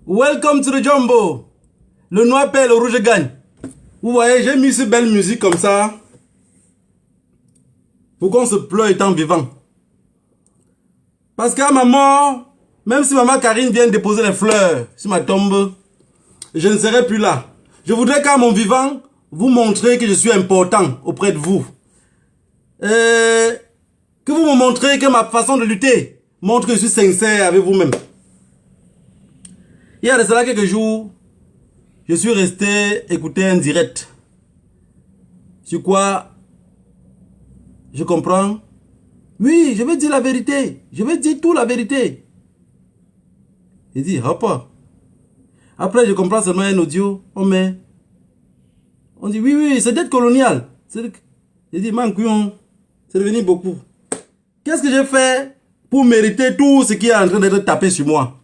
Welcome to the Jumbo. Le noir perd, le rouge gagne. Vous voyez, j'ai mis cette belle musique comme ça pour qu'on se pleure étant vivant. Parce qu'à ma mort, même si maman Karine vient déposer les fleurs sur ma tombe, je ne serai plus là. Je voudrais qu'à mon vivant, vous montrer que je suis important auprès de vous. Que vous me montrez que ma façon de lutter montre que je suis sincère avec vous-même. Il y a de cela quelques jours, je suis resté écouter un direct. Sur quoi je comprends. Oui, je vais dire la vérité. Je vais dire toute la vérité. Il dit, hop. Après, je comprends seulement un audio. On dit, oui, c'est dette coloniale. Il dit, manquons. C'est devenu beaucoup. Qu'est-ce que j'ai fait pour mériter tout ce qui est en train d'être tapé sur moi?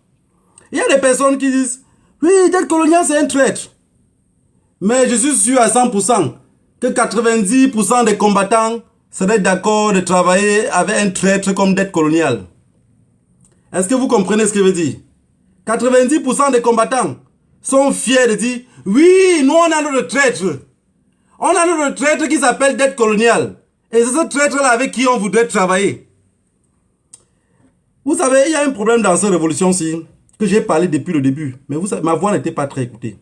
Il y a des personnes qui disent, oui, dette coloniale, c'est un traître. Mais je suis sûr à 100% que 90% des combattants seraient d'accord de travailler avec un traître comme dette coloniale. Est-ce que vous comprenez ce que je veux dire? 90% des combattants sont fiers de dire, oui, nous on a notre traître. On a notre traître qui s'appelle dette coloniale. Et c'est ce traître-là avec qui on voudrait travailler. Vous savez, il y a un problème dans cette révolution-ci que j'ai parlé depuis le début. Mais vous savez, ma voix n'était pas très écoutée.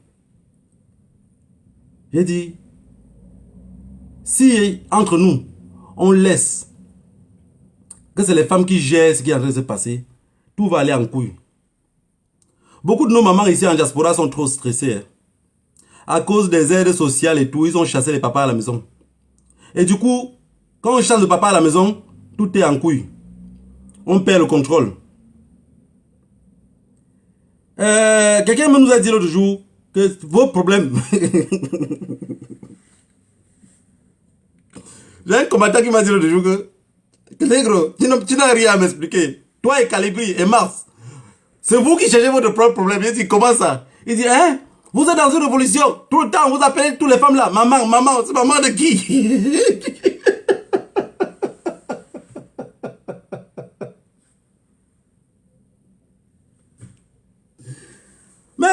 J'ai dit, si entre nous, on laisse que c'est les femmes qui gèrent ce qui est en train de se passer, tout va aller en couille. Beaucoup de nos mamans ici en diaspora sont trop stressées. À cause des aides sociales et tout, ils ont chassé les papas à la maison. Et du coup, quand on chasse le papa à la maison, tout est en couille. On perd le contrôle. Quelqu'un nous a dit l'autre jour que vos problèmes... J'ai un combattant qui m'a dit l'autre jour que négro, tu n'as rien à m'expliquer. Toi et Calibri et Mars, c'est vous qui cherchez votre propre problème. Il dit, comment ça? Il dit, hein? Vous êtes dans une révolution. Tout le temps, vous appelez toutes les femmes là. Maman, c'est maman de qui? Mais,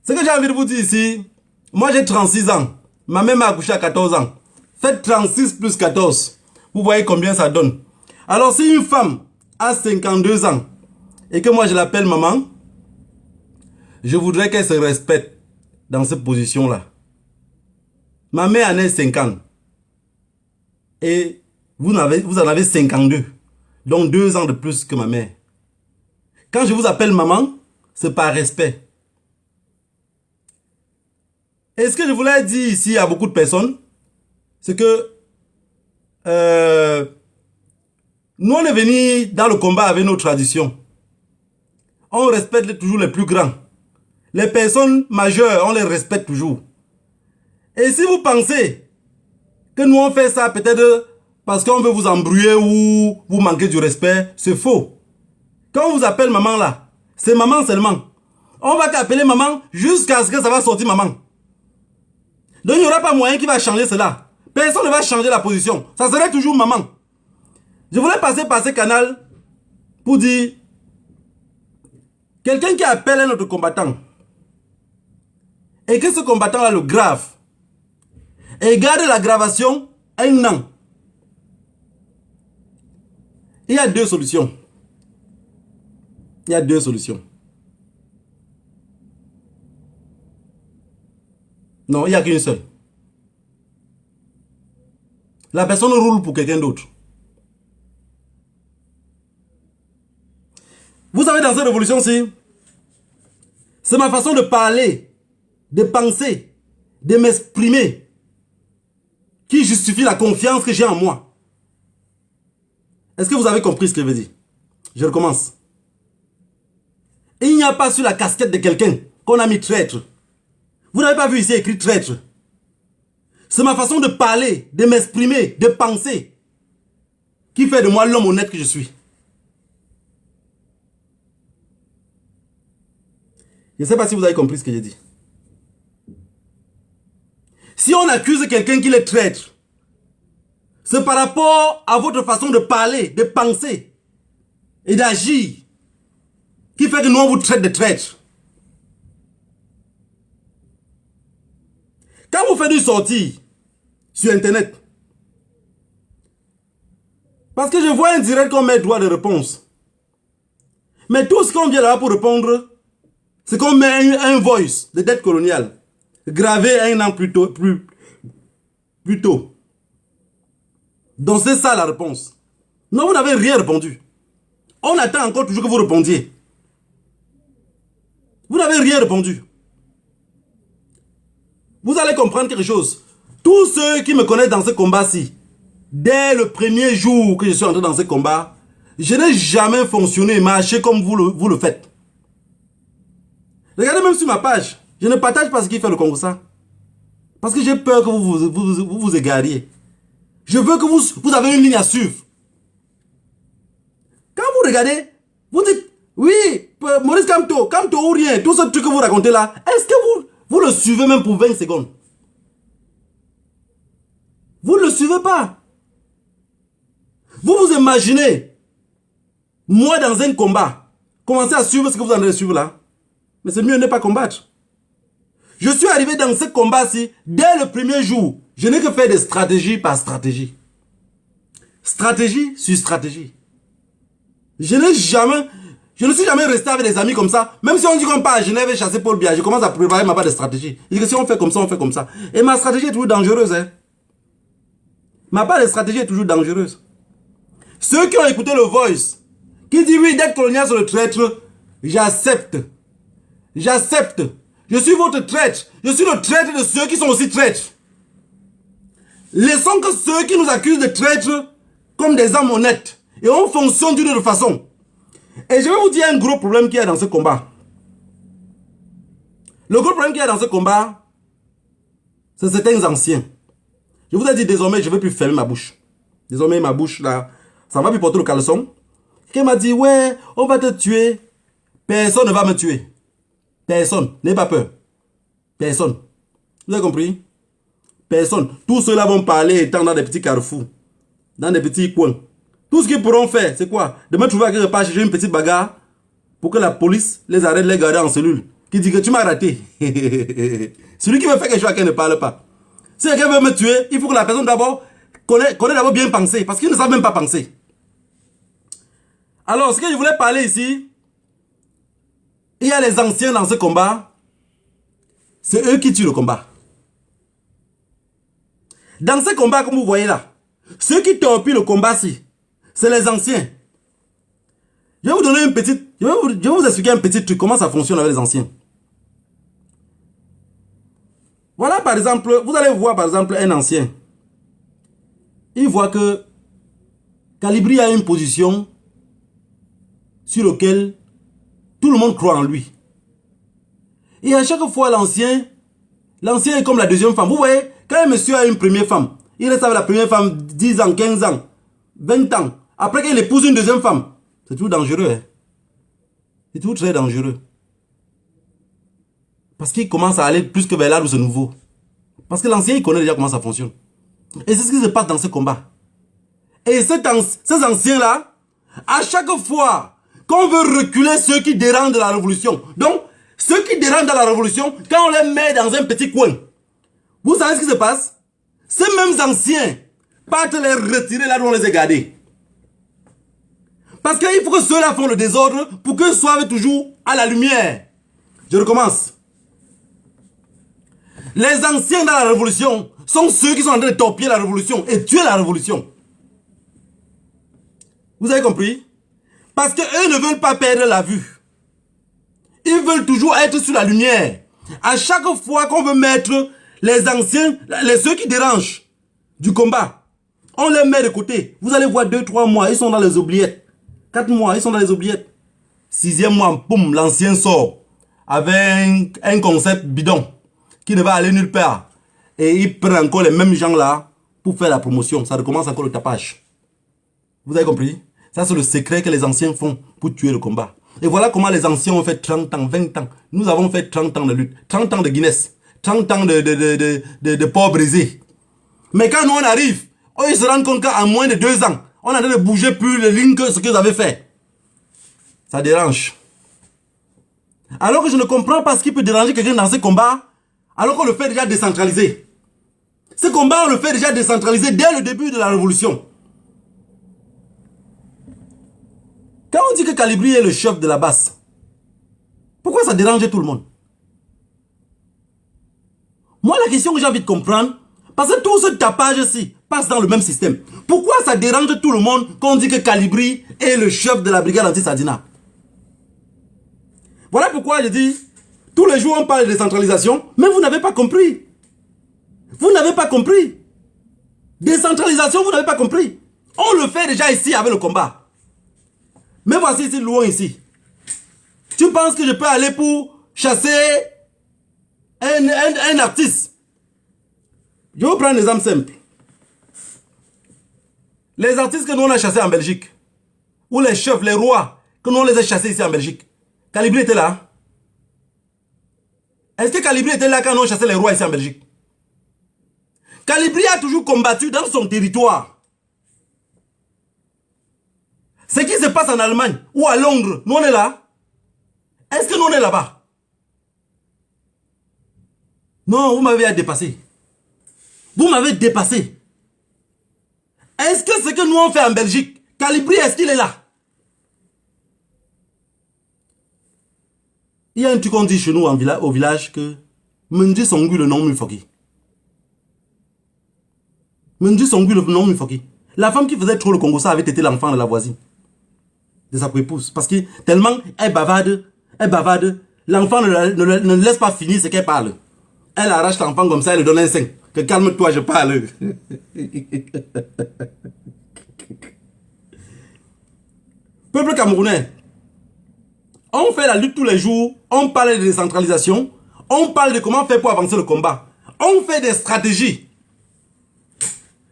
ce que j'ai envie de vous dire ici, moi j'ai 36 ans. Ma mère m'a accouché à 14 ans. Faites 36 plus 14. Vous voyez combien ça donne. Alors si une femme a 52 ans et que moi je l'appelle maman, je voudrais qu'elle se respecte dans cette position-là. Ma mère en est 50. Et vous en avez 52. Donc 2 ans de plus que ma mère. Quand je vous appelle maman, c'est par respect. Et ce que je voulais dire ici à beaucoup de personnes, c'est que nous on est venus dans le combat avec nos traditions. On respecte toujours les plus grands. Les personnes majeures, on les respecte toujours. Et si vous pensez que nous on fait ça peut-être parce qu'on veut vous embrouiller ou vous manquer du respect, c'est faux. Quand on vous appelle maman là, c'est maman seulement. On va t'appeler maman jusqu'à ce que ça va sortir maman. Donc il n'y aura pas moyen qui va changer cela. Personne ne va changer la position. Ça serait toujours maman. Je voulais passer par ce canal pour dire, quelqu'un qui appelle un autre combattant et que ce combattant-là le grave et garde la gravation 1 an. Il y a 2 solutions. Il y a 2 solutions. Non, il n'y a qu'une seule. La personne roule pour quelqu'un d'autre. Vous savez, dans cette révolution-ci, c'est ma façon de parler, de penser, de m'exprimer qui justifie la confiance que j'ai en moi. Est-ce que vous avez compris ce que je veux dire? Je recommence. Il n'y a pas sur la casquette de quelqu'un qu'on a mis traître. Vous n'avez pas vu ici écrit traître. C'est ma façon de parler, de m'exprimer, de penser qui fait de moi l'homme honnête que je suis. Je ne sais pas si vous avez compris ce que j'ai dit. Si on accuse quelqu'un qu'il est traître, c'est par rapport à votre façon de parler, de penser et d'agir qui fait que nous on vous traite de traître. Quand vous faites une sortie sur Internet, parce que je vois un direct qu'on met droit de réponse. Mais tout ce qu'on vient là pour répondre, c'est qu'on met un voice de dette coloniale, gravé un an plus tôt. Donc c'est ça la réponse. Non, vous n'avez rien répondu. On attend encore toujours que vous répondiez. Vous n'avez rien répondu. Vous allez comprendre quelque chose. Tous ceux qui me connaissent dans ce combat-ci, dès le premier jour que je suis entré dans ce combat, je n'ai jamais fonctionné et marché comme vous le faites. Regardez même sur ma page. Je ne partage pas ce qui fait le Congo ça. Parce que j'ai peur que vous égariez. Je veux que vous avez une ligne à suivre. Quand vous regardez, vous dites, oui, Maurice Kamto ou rien, tout ce truc que vous racontez là, est-ce que vous le suivez même pour 20 secondes? Vous ne le suivez pas. Vous vous imaginez, moi dans un combat, commencer à suivre ce que vous en allez suivre là. Mais c'est mieux de ne pas combattre. Je suis arrivé dans ce combat-ci, dès le premier jour, je n'ai que fait des stratégies par stratégie. Stratégie sur stratégie. Je ne suis jamais resté avec des amis comme ça. Même si on dit qu'on part à Genève et chasser Paul Biya, je commence à préparer ma part de stratégie. Je dis que si on fait comme ça, on fait comme ça. Et ma stratégie est toujours dangereuse. Hein. Ma part de stratégie est toujours dangereuse. Ceux qui ont écouté le voice, qui dit oui, dette coloniale sur le traître, j'accepte. J'accepte. Je suis votre traître. Je suis le traître de ceux qui sont aussi traîtres. Laissons que ceux qui nous accusent de traîtres comme des âmes honnêtes. Et on fonctionne d'une autre façon. Et je vais vous dire un gros problème qu'il y a dans ce combat. Le gros problème qu'il y a dans ce combat, c'est certains anciens. Je vous ai dit désormais, je ne vais plus fermer ma bouche. Désormais, ma bouche, là, ça va plus porter le caleçon. Quelqu'un m'a dit, ouais, on va te tuer. Personne ne va me tuer. Personne. N'ayez pas peur. Personne. Vous avez compris? Personne. Tous ceux-là vont parler étant dans des petits carrefours. Dans des petits coins. Tout ce qu'ils pourront faire, c'est quoi? De me trouver à quelque part, chercher une petite bagarre pour que la police les arrête, les garder en cellule. Qui dit que tu m'as raté. Celui qui veut faire quelque chose à quelqu'un ne parle pas. Si quelqu'un veut me tuer, il faut que la personne d'abord connaisse d'abord bien penser. Parce qu'ils ne savent même pas penser. Alors, ce que je voulais parler ici, il y a les anciens dans ce combat. C'est eux qui tuent le combat. Dans ce combat, comme vous voyez là, ceux qui torpillent le combat-ci, c'est les anciens. Je vais vous donner une petite... Je vais vous expliquer un petit truc, comment ça fonctionne avec les anciens. Voilà par exemple, vous allez voir par exemple un ancien. Il voit que Calibri a une position sur laquelle tout le monde croit en lui. Et à chaque fois l'ancien est comme la deuxième femme. Vous voyez, quand un monsieur a une première femme, il reste avec la première femme 10 ans, 15 ans, 20 ans. Après qu'il épouse une deuxième femme, c'est toujours dangereux. Hein? C'est toujours très dangereux. Parce qu'il commence à aller plus que vers là où c'est nouveau. Parce que l'ancien, il connaît déjà comment ça fonctionne. Et c'est ce qui se passe dans ce combat. Et ces anciens-là, à chaque fois qu'on veut reculer ceux qui dérangent de la révolution, donc ceux qui dérangent dans la révolution, quand on les met dans un petit coin, vous savez ce qui se passe? Ces mêmes anciens partent les retirer là où on les a gardés. Parce qu'il faut que ceux-là font le désordre pour qu'ils soient toujours à la lumière. Je recommence. Les anciens dans la révolution sont ceux qui sont en train de torpiller la révolution et tuer la révolution. Vous avez compris? Parce qu'eux ne veulent pas perdre la vue. Ils veulent toujours être sur la lumière. À chaque fois qu'on veut mettre les anciens, ceux qui dérangent du combat, on les met de côté. Vous allez voir 2-3 mois, ils sont dans les oubliettes. 4 mois, ils sont dans les oubliettes. 6e mois, boum, l'ancien sort. Avec un concept bidon qui ne va aller nulle part. Et il prend encore les mêmes gens là pour faire la promotion. Ça recommence encore le tapage. Vous avez compris? Ça, c'est le secret que les anciens font pour tuer le combat. Et voilà comment les anciens ont fait 30 ans, 20 ans. Nous avons fait 30 ans de lutte. 30 ans de Guinness. 30 ans de porc brisé. Mais quand nous on arrive, ils se rendent compte qu'en moins de 2 ans, on a en train de bouger plus les lignes que ce qu'ils avaient fait. Ça dérange. Alors que je ne comprends pas ce qui peut déranger quelqu'un dans ce combat, alors qu'on le fait déjà décentralisé. Ce combat, on le fait déjà décentralisé dès le début de la révolution. Quand on dit que Calibri est le chef de la base, pourquoi ça dérange tout le monde? Moi, la question que j'ai envie de comprendre, parce que tout ce tapage-ci passe dans le même système. Pourquoi ça dérange tout le monde quand on dit que Calibri est le chef de la brigade anti-Sadina? Voilà pourquoi je dis, tous les jours on parle de décentralisation, mais vous n'avez pas compris. Vous n'avez pas compris. Décentralisation, vous n'avez pas compris. On le fait déjà ici avec le combat. Mais voici ici, loin ici. Tu penses que je peux aller pour chasser un artiste? Je vais vous prendre un exemple simple. Les artistes que nous on a chassés en Belgique, ou les chefs, les rois, que nous on les a chassés ici en Belgique, Calibri était là. Est-ce que Calibri était là quand on chassait les rois ici en Belgique? Calibri a toujours combattu dans son territoire. Ce qui se passe en Allemagne ou à Londres, nous on est là. Est-ce que nous on est là-bas? Non, vous m'avez dépassé. Vous m'avez dépassé. Est-ce que ce que nous on fait en Belgique, Calibri, est-ce qu'il est là? Il y a un truc qu'on dit chez nous au village que Mendi Songu le nom Mufoki. Mendi Songu le nom Mufoki. La femme qui faisait trop le Congo, ça avait été l'enfant de la voisine. De sa épouse. Parce que tellement elle bavarde, l'enfant ne laisse pas finir ce qu'elle parle. Elle arrache l'enfant comme ça, elle lui donne un sein. Que calme-toi, je parle. Peuple camerounais, on fait la lutte tous les jours, on parle de décentralisation, on parle de comment faire pour avancer le combat. On fait des stratégies.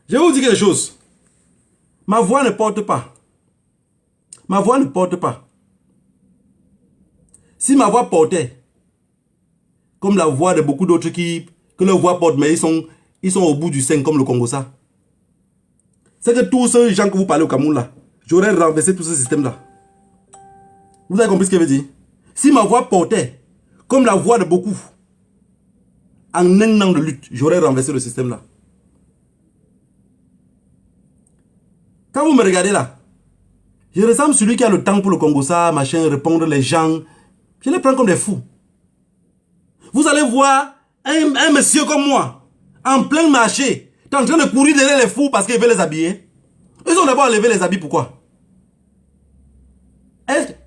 Je vais vous dire quelque chose. Ma voix ne porte pas. Ma voix ne porte pas. Si ma voix portait, comme la voix de beaucoup d'autres qui, que leur voix porte, mais ils sont au bout du sein comme le Congo ça. C'est que tous ces gens que vous parlez au Cameroun là, j'aurais renversé tout ce système là. Vous avez compris ce que je veux dire? Si ma voix portait, comme la voix de beaucoup, en un an de lutte, j'aurais renversé le système là. Quand vous me regardez là, je ressemble à celui qui a le temps pour le Congo ça, machin, répondre les gens. Je les prends comme des fous. Vous allez voir un monsieur comme moi, en plein marché, en train de courir derrière les fous parce qu'il veut les habiller. Ils ont d'abord enlevé les habits, pourquoi?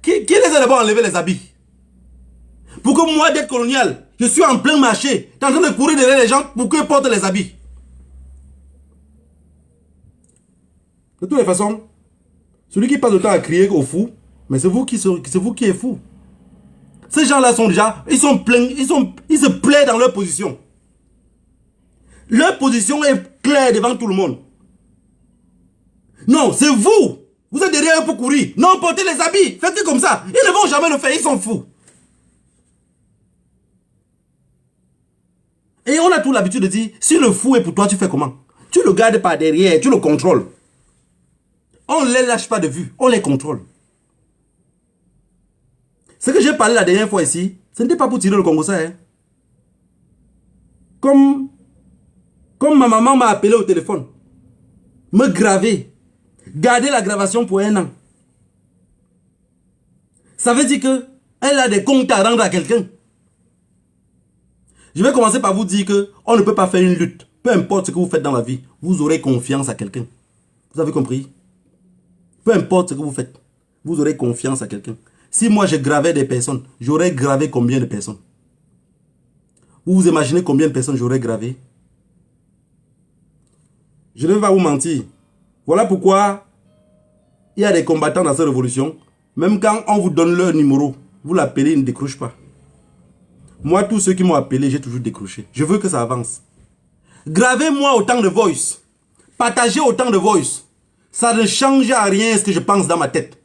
Qui les a d'abord enlevé les habits? Pour que moi, d'être colonial, je suis en plein marché, en train de courir derrière les gens pour qu'ils portent les habits. De toutes les façons, celui qui passe le temps à crier aux fous, mais c'est vous qui êtes fou. Ces gens-là sont déjà, ils sont pleins, ils se plaisent dans leur position. Leur position est claire devant tout le monde. Non, c'est vous. Vous êtes derrière eux pour courir. Non, portez les habits. Faites comme ça. Ils ne vont jamais le faire, ils sont fous. Et on a tout l'habitude de dire, si le fou est pour toi, tu fais comment? Tu le gardes par derrière, tu le contrôles. On ne les lâche pas de vue, on les contrôle. Ce que j'ai parlé la dernière fois ici, ce n'était pas pour tirer le Congo ça. Hein. Comme ma maman m'a appelé au téléphone, me graver, garder la gravation pour 1 an. Ça veut dire qu'elle a des comptes à rendre à quelqu'un. Je vais commencer par vous dire qu'on ne peut pas faire une lutte. Peu importe ce que vous faites dans la vie, vous aurez confiance à quelqu'un. Vous avez compris? Peu importe ce que vous faites, vous aurez confiance à quelqu'un. Si moi je gravais des personnes, j'aurais gravé combien de personnes? Vous vous imaginez combien de personnes j'aurais gravé? Je ne vais pas vous mentir. Voilà pourquoi il y a des combattants dans cette révolution. Même quand on vous donne leur numéro, vous l'appelez, ils ne décrochent pas. Moi, tous ceux qui m'ont appelé, j'ai toujours décroché. Je veux que ça avance. Gravez-moi autant de voice. Partagez autant de voice. Ça ne change à rien ce que je pense dans ma tête.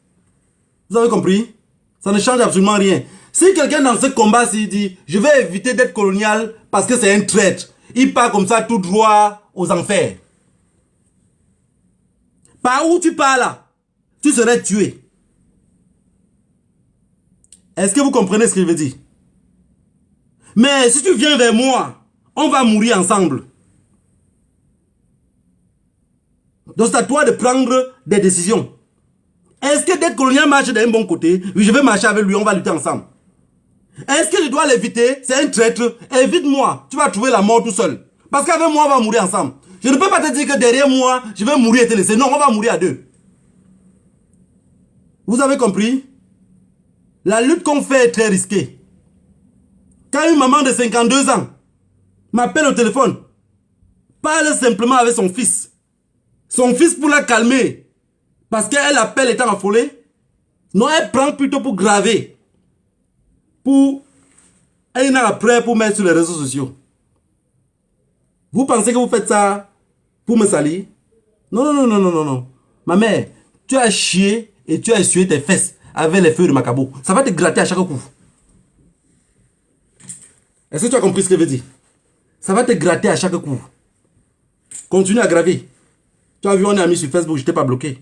Vous avez compris? Ça ne change absolument rien. Si quelqu'un dans ce combat s'il dit « Je vais éviter d'être colonial parce que c'est un traître », il part comme ça tout droit aux enfers. Par où tu pars là, tu serais tué. Est-ce que vous comprenez ce que je veux dire? Mais si tu viens vers moi, on va mourir ensemble. Donc c'est à toi de prendre des décisions. Est-ce que d'être colonial marche d'un bon côté? Oui, je vais marcher avec lui, on va lutter ensemble. Est-ce que je dois l'éviter? C'est un traître. Évite-moi, tu vas trouver la mort tout seul. Parce qu'avec moi, on va mourir ensemble. Je ne peux pas te dire que derrière moi, je vais mourir et te laisser. Non, on va mourir à deux. Vous avez compris? La lutte qu'on fait est très risquée. Quand une maman de 52 ans m'appelle au téléphone, parle simplement avec son fils pour la calmer, parce qu'elle appelle étant affolée, non, elle prend plutôt pour graver, pour un an après pour mettre sur les réseaux sociaux. Vous pensez que vous faites ça pour me salir? Non, non, non, non, non, non, non. Ma mère, tu as chié et tu as essuyé tes fesses avec les feuilles de macabo. Ça va te gratter à chaque coup. Est-ce que tu as compris ce que je veux dire? Ça va te gratter à chaque coup. Continue à graver. Tu as vu, on est amis sur Facebook, je ne t'ai pas bloqué.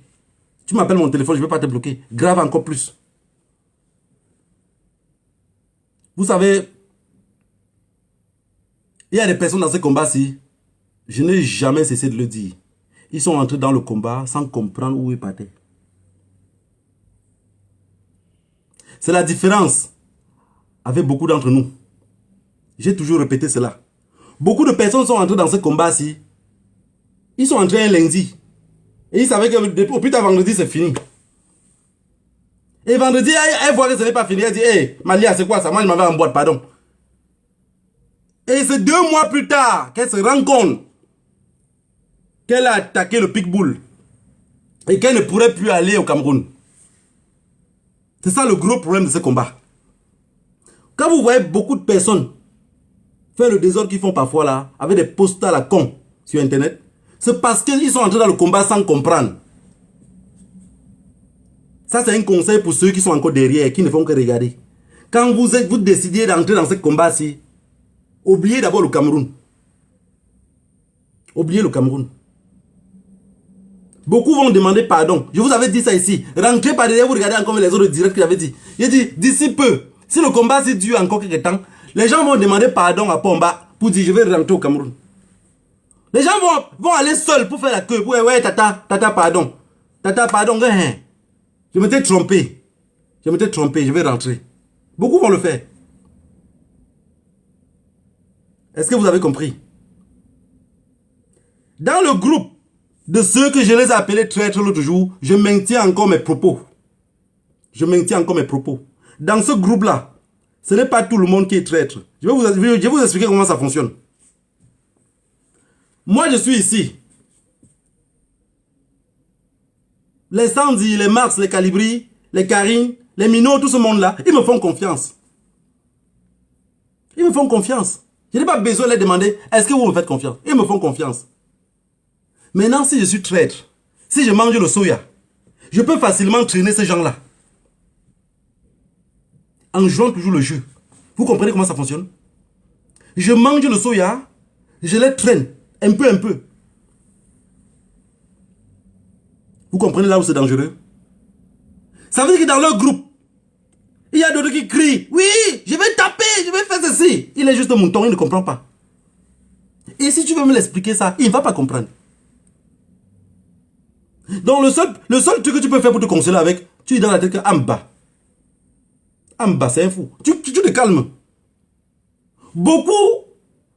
Tu m'appelles mon téléphone, je ne vais pas te bloquer. Grave encore plus. Vous savez, il y a des personnes dans ce combat-ci, je n'ai jamais cessé de le dire. Ils sont entrés dans le combat sans comprendre où ils partaient. C'est la différence avec beaucoup d'entre nous. J'ai toujours répété cela. Beaucoup de personnes sont entrées dans ce combat-ci. Ils sont entrés un lundi. Et ils savaient qu'au plus tard vendredi, c'est fini. Et vendredi, elle voit que ce n'est pas fini. Elle dit, hey, Malia, c'est quoi ça? Moi, je m'en vais en boîte, pardon. Et c'est 2 mois plus tard qu'elle se rend compte qu'elle a attaqué le Pitbull. Et qu'elle ne pourrait plus aller au Cameroun. C'est ça le gros problème de ce combat. Quand vous voyez beaucoup de personnes faire le désordre qu'ils font parfois là, avec des posters à la con sur Internet, c'est parce qu'ils sont entrés dans le combat sans comprendre. Ça, c'est un conseil pour ceux qui sont encore derrière, qui ne font que regarder. Quand vous décidez d'entrer dans ce combat-ci, oubliez d'abord le Cameroun. Oubliez le Cameroun. Beaucoup vont demander pardon. Je vous avais dit ça ici. Rentrez par derrière, vous regardez encore les autres directs que j'avais dit. J'ai dit, d'ici peu, si le combat s'est dure encore quelques temps, les gens vont demander pardon à Pomba pour dire je vais rentrer au Cameroun. Les gens vont aller seuls pour faire la queue. Ouais, tata, pardon. Tata, pardon. Je m'étais trompé. Je vais rentrer. Beaucoup vont le faire. Est-ce que vous avez compris? Dans le groupe de ceux que je les ai appelés traîtres l'autre jour, je maintiens encore mes propos. Dans ce groupe-là, ce n'est pas tout le monde qui est traître. Je vais vous expliquer comment ça fonctionne. Moi, je suis ici. Les Sandy, les Mars, les Calibri, les Karine, les Mino, tout ce monde-là, ils me font confiance. Je n'ai pas besoin de les demander, est-ce que vous me faites confiance? Ils me font confiance. Maintenant, si je suis traître, si je mange le soya, je peux facilement traîner ces gens-là. En jouant toujours le jeu. Vous comprenez comment ça fonctionne? Je mange le soya, je les traîne, un peu. Vous comprenez là où c'est dangereux? Ça veut dire que dans leur groupe, il y a d'autres qui crient, oui, je vais taper, je vais faire ceci. Il est juste un mouton, il ne comprend pas. Et si tu veux me l'expliquer ça, il ne va pas comprendre. Donc le seul truc que tu peux faire pour te consoler avec, tu dis dans la tête que Amba, c'est un fou. Tu te calmes. Beaucoup,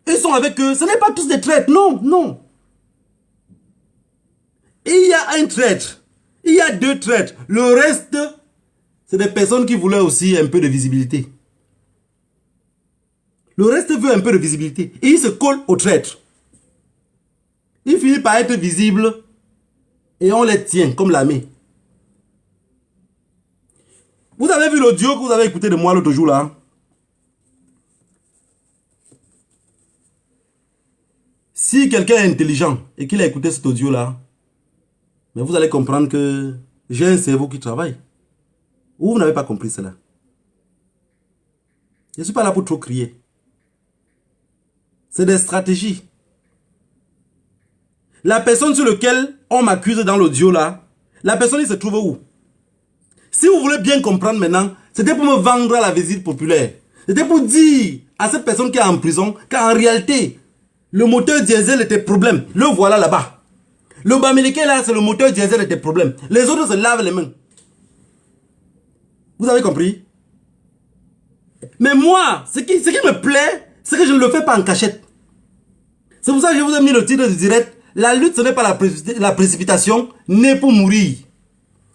ils sont avec eux. Ce n'est pas tous des traîtres. Non. Il y a un traître. Il y a 2 traîtres. Le reste, c'est des personnes qui voulaient aussi un peu de visibilité. Le reste veut un peu de visibilité. Et ils se collent aux traîtres. Ils finissent par être visibles. Et on les tient comme l'ami. Vous avez vu l'audio que vous avez écouté de moi l'autre jour là? Si quelqu'un est intelligent et qu'il a écouté cet audio là, mais vous allez comprendre que j'ai un cerveau qui travaille. Ou vous n'avez pas compris cela? Je ne suis pas là pour trop crier. C'est des stratégies. La personne sur laquelle on m'accuse dans l'audio là, la personne il se trouve où? Si vous voulez bien comprendre maintenant, c'était pour me vendre à la visite populaire. C'était pour dire à cette personne qui est en prison qu'en réalité, le moteur diesel était problème. Le voilà là-bas. Le Bamileke là, c'est le moteur diesel de tes problèmes. Les autres se lavent les mains. Vous avez compris? Mais moi, ce qui me plaît, c'est que je ne le fais pas en cachette. C'est pour ça que je vous ai mis le titre du direct. La lutte, ce n'est pas la précipitation, né pour mourir.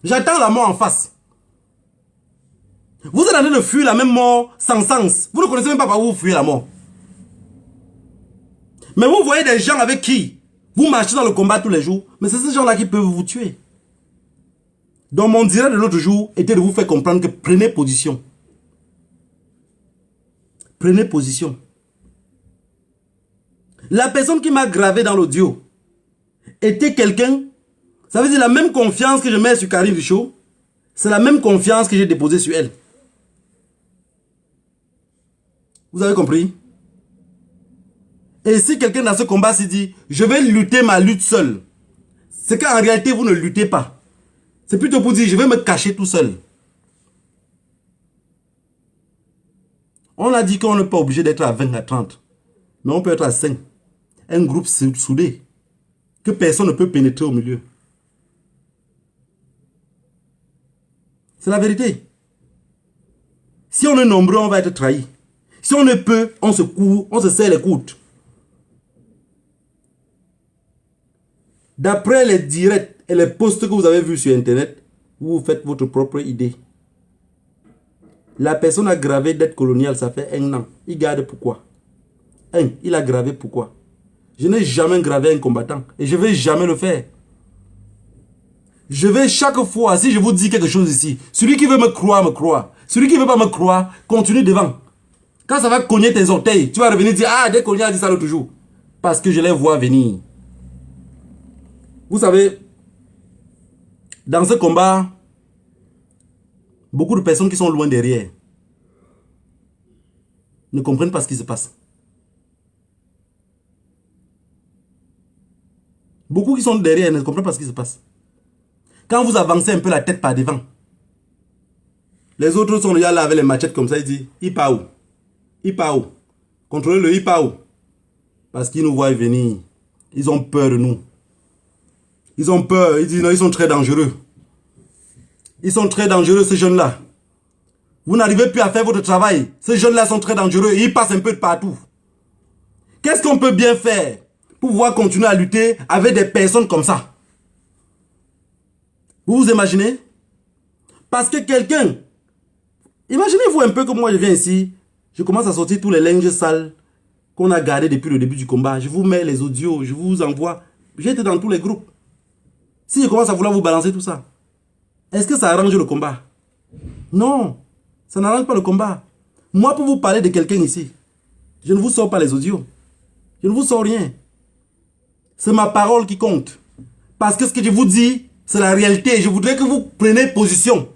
J'attends la mort en face. Vous êtes en train de fuir la même mort sans sens. Vous ne connaissez même pas par où vous fuyez la mort. Mais vous voyez des gens avec qui vous marchez dans le combat tous les jours. Mais c'est ces gens-là qui peuvent vous tuer. Donc mon direct de l'autre jour était de vous faire comprendre que prenez position. Prenez position. La personne qui m'a gravé dans l'audio était quelqu'un, ça veut dire la même confiance que je mets sur Karim Richaud, c'est la même confiance que j'ai déposée sur elle. Vous avez compris? Et si quelqu'un dans ce combat s'est dit, je vais lutter ma lutte seule, c'est qu'en réalité vous ne luttez pas. C'est plutôt pour dire, je vais me cacher tout seul. On a dit qu'on n'est pas obligé d'être à 20, à 30. Mais on peut être à 5. Un groupe soudé. Que personne ne peut pénétrer au milieu. C'est la vérité. Si on est nombreux, on va être trahi. Si on est peu, on se court, on se serre les coudes. D'après les directs et les posts que vous avez vus sur Internet, vous faites votre propre idée. La personne a gravé dette coloniale, ça fait 1 an. Il garde pourquoi? Il a gravé pourquoi? Je n'ai jamais gravé un combattant. Et je ne vais jamais le faire. Je vais chaque fois, si je vous dis quelque chose ici, celui qui veut me croire, me croit. Celui qui ne veut pas me croire, continue devant. Quand ça va cogner tes orteils, tu vas revenir dire, ah, dès qu'on a dit ça l'autre jour. Parce que je les vois venir. Vous savez, dans ce combat, beaucoup de personnes qui sont loin derrière ne comprennent pas ce qui se passe. Beaucoup qui sont derrière ne comprennent pas ce qui se passe. Quand vous avancez un peu la tête par devant, les autres sont déjà là avec les machettes comme ça, ils disent, il part où? Il part où? Contrôlez-le, il part où? Parce qu'ils nous voient venir. Ils ont peur de nous. Ils ont peur, ils disent, non, ils sont très dangereux. Ils sont très dangereux, ces jeunes-là. Vous n'arrivez plus à faire votre travail. Ces jeunes-là sont très dangereux et ils passent un peu de partout. Qu'est-ce qu'on peut bien faire pour pouvoir continuer à lutter avec des personnes comme ça? Vous vous imaginez? Parce que quelqu'un... Imaginez-vous un peu que moi je viens ici, je commence à sortir tous les linges sales qu'on a gardés depuis le début du combat. Je vous mets les audios, je vous envoie. J'étais dans tous les groupes. Si je commence à vouloir vous balancer tout ça, est-ce que ça arrange le combat? Non, ça n'arrange pas le combat. Moi, pour vous parler de quelqu'un ici, je ne vous sors pas les audios. Je ne vous sors rien. C'est ma parole qui compte. Parce que ce que je vous dis, c'est la réalité. Je voudrais que vous preniez position.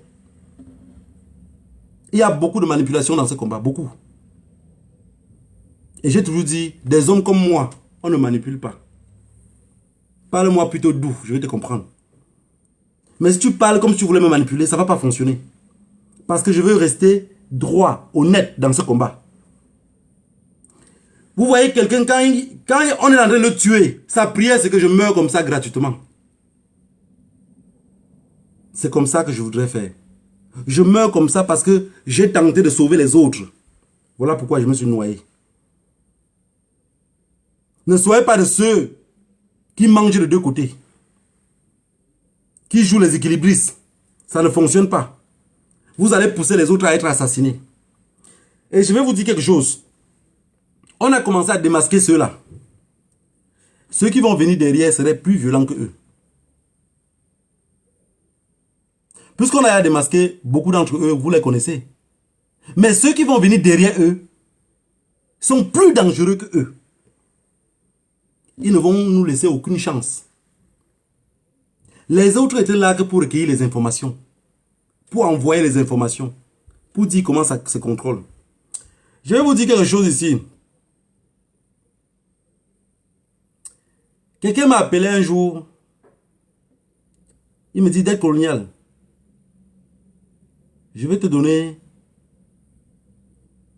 Il y a beaucoup de manipulation dans ce combat, beaucoup. Et j'ai toujours dit, des hommes comme moi, on ne manipule pas. Parle-moi plutôt doux, je vais te comprendre. Mais si tu parles comme si tu voulais me manipuler, ça ne va pas fonctionner. Parce que je veux rester droit, honnête dans ce combat. Vous voyez quelqu'un, quand on est en train de le tuer, sa prière, c'est que je meure comme ça gratuitement. C'est comme ça que je voudrais faire. Je meurs comme ça parce que j'ai tenté de sauver les autres. Voilà pourquoi je me suis noyé. Ne soyez pas de ceux qui mangent de 2 côtés. Qui jouent les équilibristes. Ça ne fonctionne pas. Vous allez pousser les autres à être assassinés. Et je vais vous dire quelque chose. On a commencé à démasquer ceux-là. Ceux qui vont venir derrière seraient plus violents que eux. Puisqu'on a démasqué, beaucoup d'entre eux, vous les connaissez. Mais ceux qui vont venir derrière eux sont plus dangereux que eux. Ils ne vont nous laisser aucune chance. Les autres étaient là que pour recueillir les informations. Pour envoyer les informations. Pour dire comment ça se contrôle. Je vais vous dire quelque chose ici. Quelqu'un m'a appelé un jour. Il me dit, dette coloniale. Je vais te donner,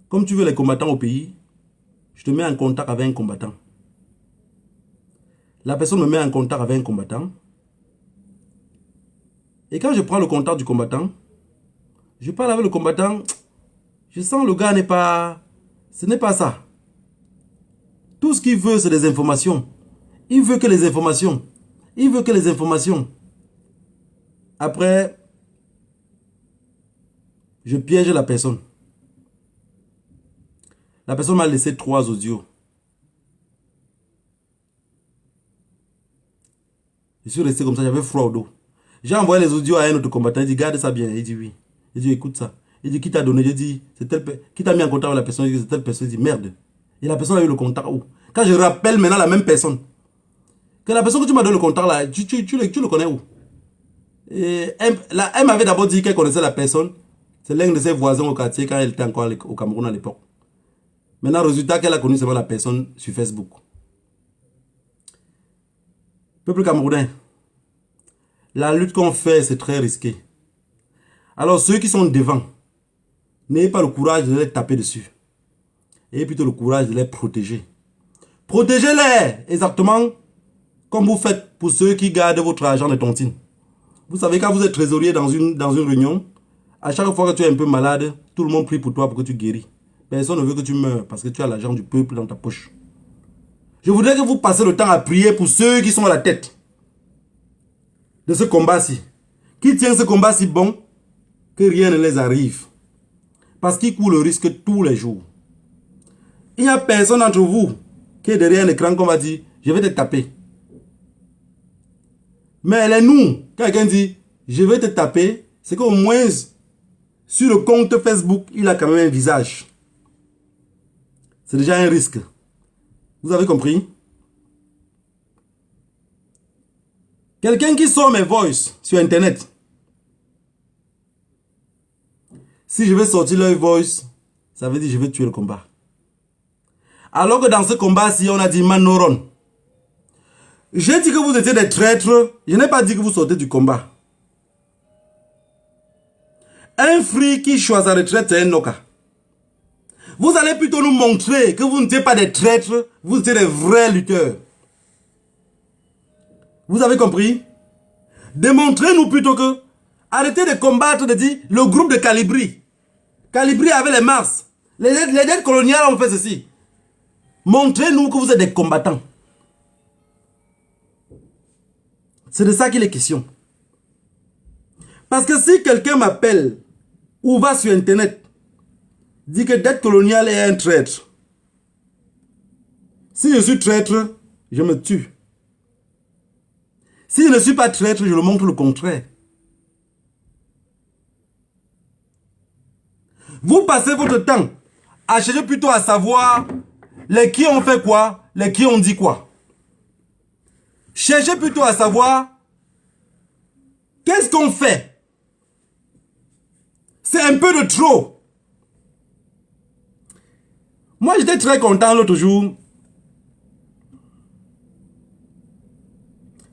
comme tu veux les combattants au pays, je te mets en contact avec un combattant. La personne me met en contact avec un combattant. Et quand je prends le contact du combattant, je parle avec le combattant, je sens le gars n'est pas... Ce n'est pas ça. Tout ce qu'il veut, c'est des informations. Il veut que les informations. Il veut que les informations. Après, je piège la personne. La personne m'a laissé 3 audios. Je suis resté comme ça, j'avais froid au dos. J'ai envoyé les audios à un autre combattant, il dit garde ça bien, il dit oui. Il dit écoute ça. Il dit qui t'a donné, je dis c'est tel qui t'a mis en contact avec la personne, il dit c'est telle personne, il dit merde. Et la personne a eu le contact où? Quand je rappelle maintenant la même personne, que la personne que tu m'as donné le contact là, tu le connais où? Et elle m'avait d'abord dit qu'elle connaissait la personne. C'est l'un de ses voisins au quartier quand elle était encore au Cameroun à l'époque. Maintenant, résultat qu'elle a connu seulement la personne sur Facebook. Peuple camerounais, la lutte qu'on fait, c'est très risqué. Alors, ceux qui sont devant, n'ayez pas le courage de les taper dessus. Ayez plutôt le courage de les protéger. Protégez-les, exactement comme vous faites pour ceux qui gardent votre argent de tontine. Vous savez, quand vous êtes trésorier dans une réunion, à chaque fois que tu es un peu malade, tout le monde prie pour toi pour que tu guéris. Personne ne veut que tu meurs parce que tu as l'argent du peuple dans ta poche. Je voudrais que vous passiez le temps à prier pour ceux qui sont à la tête de ce combat-ci. Qui tiennent ce combat si bon que rien ne les arrive. Parce qu'ils courent le risque tous les jours. Il n'y a personne d'entre vous qui est derrière un écran qu'on va dire, je vais te taper. Mais elle est nous. Quand quelqu'un dit, je vais te taper, c'est qu'au moins, sur le compte Facebook, il a quand même un visage. C'est déjà un risque. Vous avez compris? Quelqu'un qui sort mes voices sur Internet. Si je vais sortir leur voice, ça veut dire que je vais tuer le combat. Alors que dans ce combat-ci, on a dit Manoron. J'ai dit que vous étiez des traîtres. Je n'ai pas dit que vous sortez du combat. Un free qui choisit sa retraite, c'est un noka. Vous allez plutôt nous montrer que vous n'étiez pas des traîtres, vous étiez des vrais lutteurs. Vous avez compris? Démontrez-nous plutôt que arrêtez de combattre, de dire le groupe de Calibri. Calibri avait les Mars. Les dettes coloniales ont fait ceci. Montrez-nous que vous êtes des combattants. C'est de ça qu'il est question. Parce que si quelqu'un m'appelle ou va sur Internet, dit que dette coloniale est un traître. Si je suis traître, je me tue. Si je ne suis pas traître, je le montre le contraire. Vous passez votre temps à chercher plutôt à savoir les qui ont fait quoi, les qui ont dit quoi. Cherchez plutôt à savoir qu'est-ce qu'on fait. C'est un peu de trop. Moi, j'étais très content l'autre jour.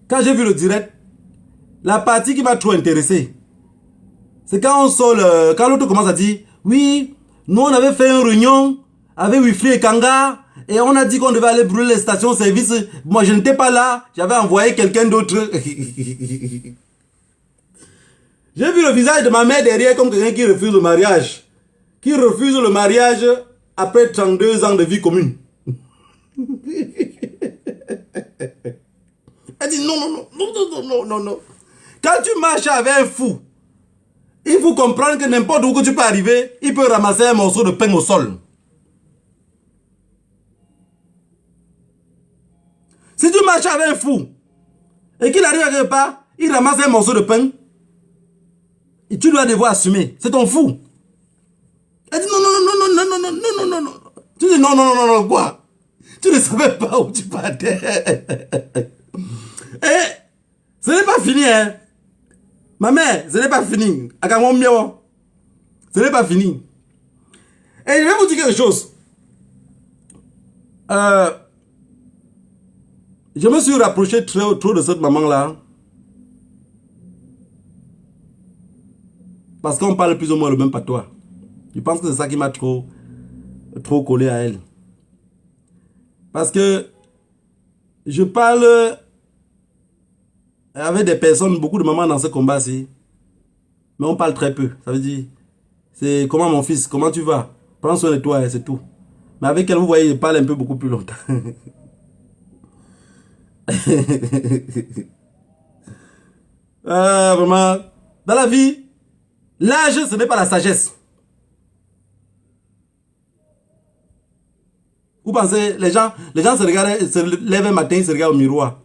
Quand j'ai vu le direct, la partie qui m'a trop intéressé, c'est quand on sort quand l'autre commence à dire, oui, nous on avait fait une réunion avec Wifri et Kanga, et on a dit qu'on devait aller brûler les stations-service. Moi, je n'étais pas là, j'avais envoyé quelqu'un d'autre. J'ai vu le visage de ma mère derrière comme quelqu'un qui refuse le mariage. Qui refuse le mariage après 32 ans de vie commune. Elle dit non. Quand tu marches avec un fou, il faut comprendre que n'importe où que tu peux arriver, il peut ramasser un morceau de pain au sol. Si tu marches avec un fou, et qu'il arrive à quelque part, il ramasse un morceau de pain, et tu dois devoir assumer. C'est ton fou. Elle dit non. Tu dis non, quoi? Tu ne savais pas où tu partais. Et ce n'est pas fini, hein. Ma mère, ce n'est pas fini. Ce n'est pas fini. Et je vais vous dire quelque chose. Je me suis rapproché trop de cette maman-là. Parce qu'on parle plus ou moins le même patois. Je pense que c'est ça qui m'a trop collé à elle. Parce que je parle avec des personnes, beaucoup de mamans dans ce combat-ci. Mais on parle très peu. Ça veut dire, c'est comment mon fils, comment tu vas? Prends soin de toi, c'est tout. Mais avec elle, vous voyez, je parle un peu beaucoup plus longtemps. Vraiment, dans la vie, l'âge, ce n'est pas la sagesse. Vous pensez, les gens se regardent, se lèvent un matin, ils se regardent au miroir.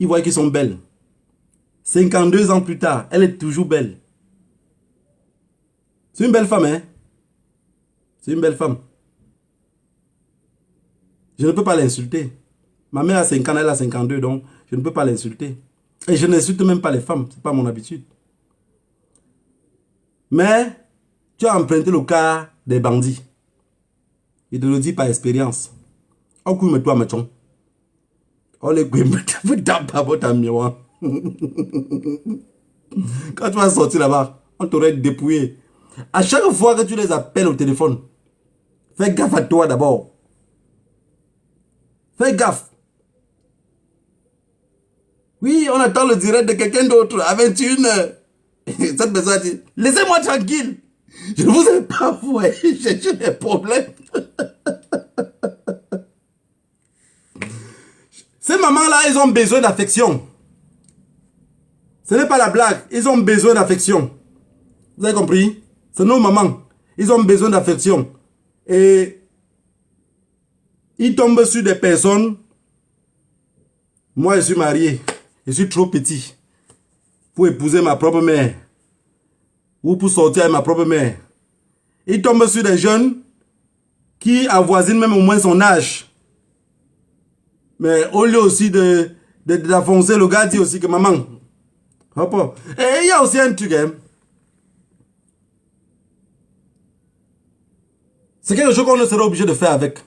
Ils voient qu'ils sont belles. 52 ans plus tard, elle est toujours belle. C'est une belle femme, hein? C'est une belle femme. Je ne peux pas l'insulter. Ma mère a 5 ans, elle a 52, donc je ne peux pas l'insulter. Et je n'insulte même pas les femmes, ce n'est pas mon habitude. Mais tu as emprunté le cas des bandits. Je te le dis par expérience. Quand tu vas sortir là-bas, on t'aurait dépouillé. À chaque fois que tu les appelles au téléphone, fais gaffe à toi d'abord. Fais gaffe. Oui, on attend le direct de quelqu'un d'autre à 21h. Cette personne dit, laissez-moi tranquille. Je ne vous ai pas avoué, j'ai des problèmes. Ces mamans-là, ils ont besoin d'affection. Ce n'est pas la blague, ils ont besoin d'affection. Vous avez compris? C'est nos mamans. Ils ont besoin d'affection. Et ils tombent sur des personnes. Moi, je suis marié. Je suis trop petit pour épouser ma propre mère. Ou pour sortir avec ma propre mère. Ils tombent sur des jeunes qui avoisinent même au moins son âge. Mais au lieu aussi d'affoncer, le gars dit aussi que maman. Hop. Et il y a aussi un truc. Hein. C'est quelque chose qu'on ne sera obligé de faire avec.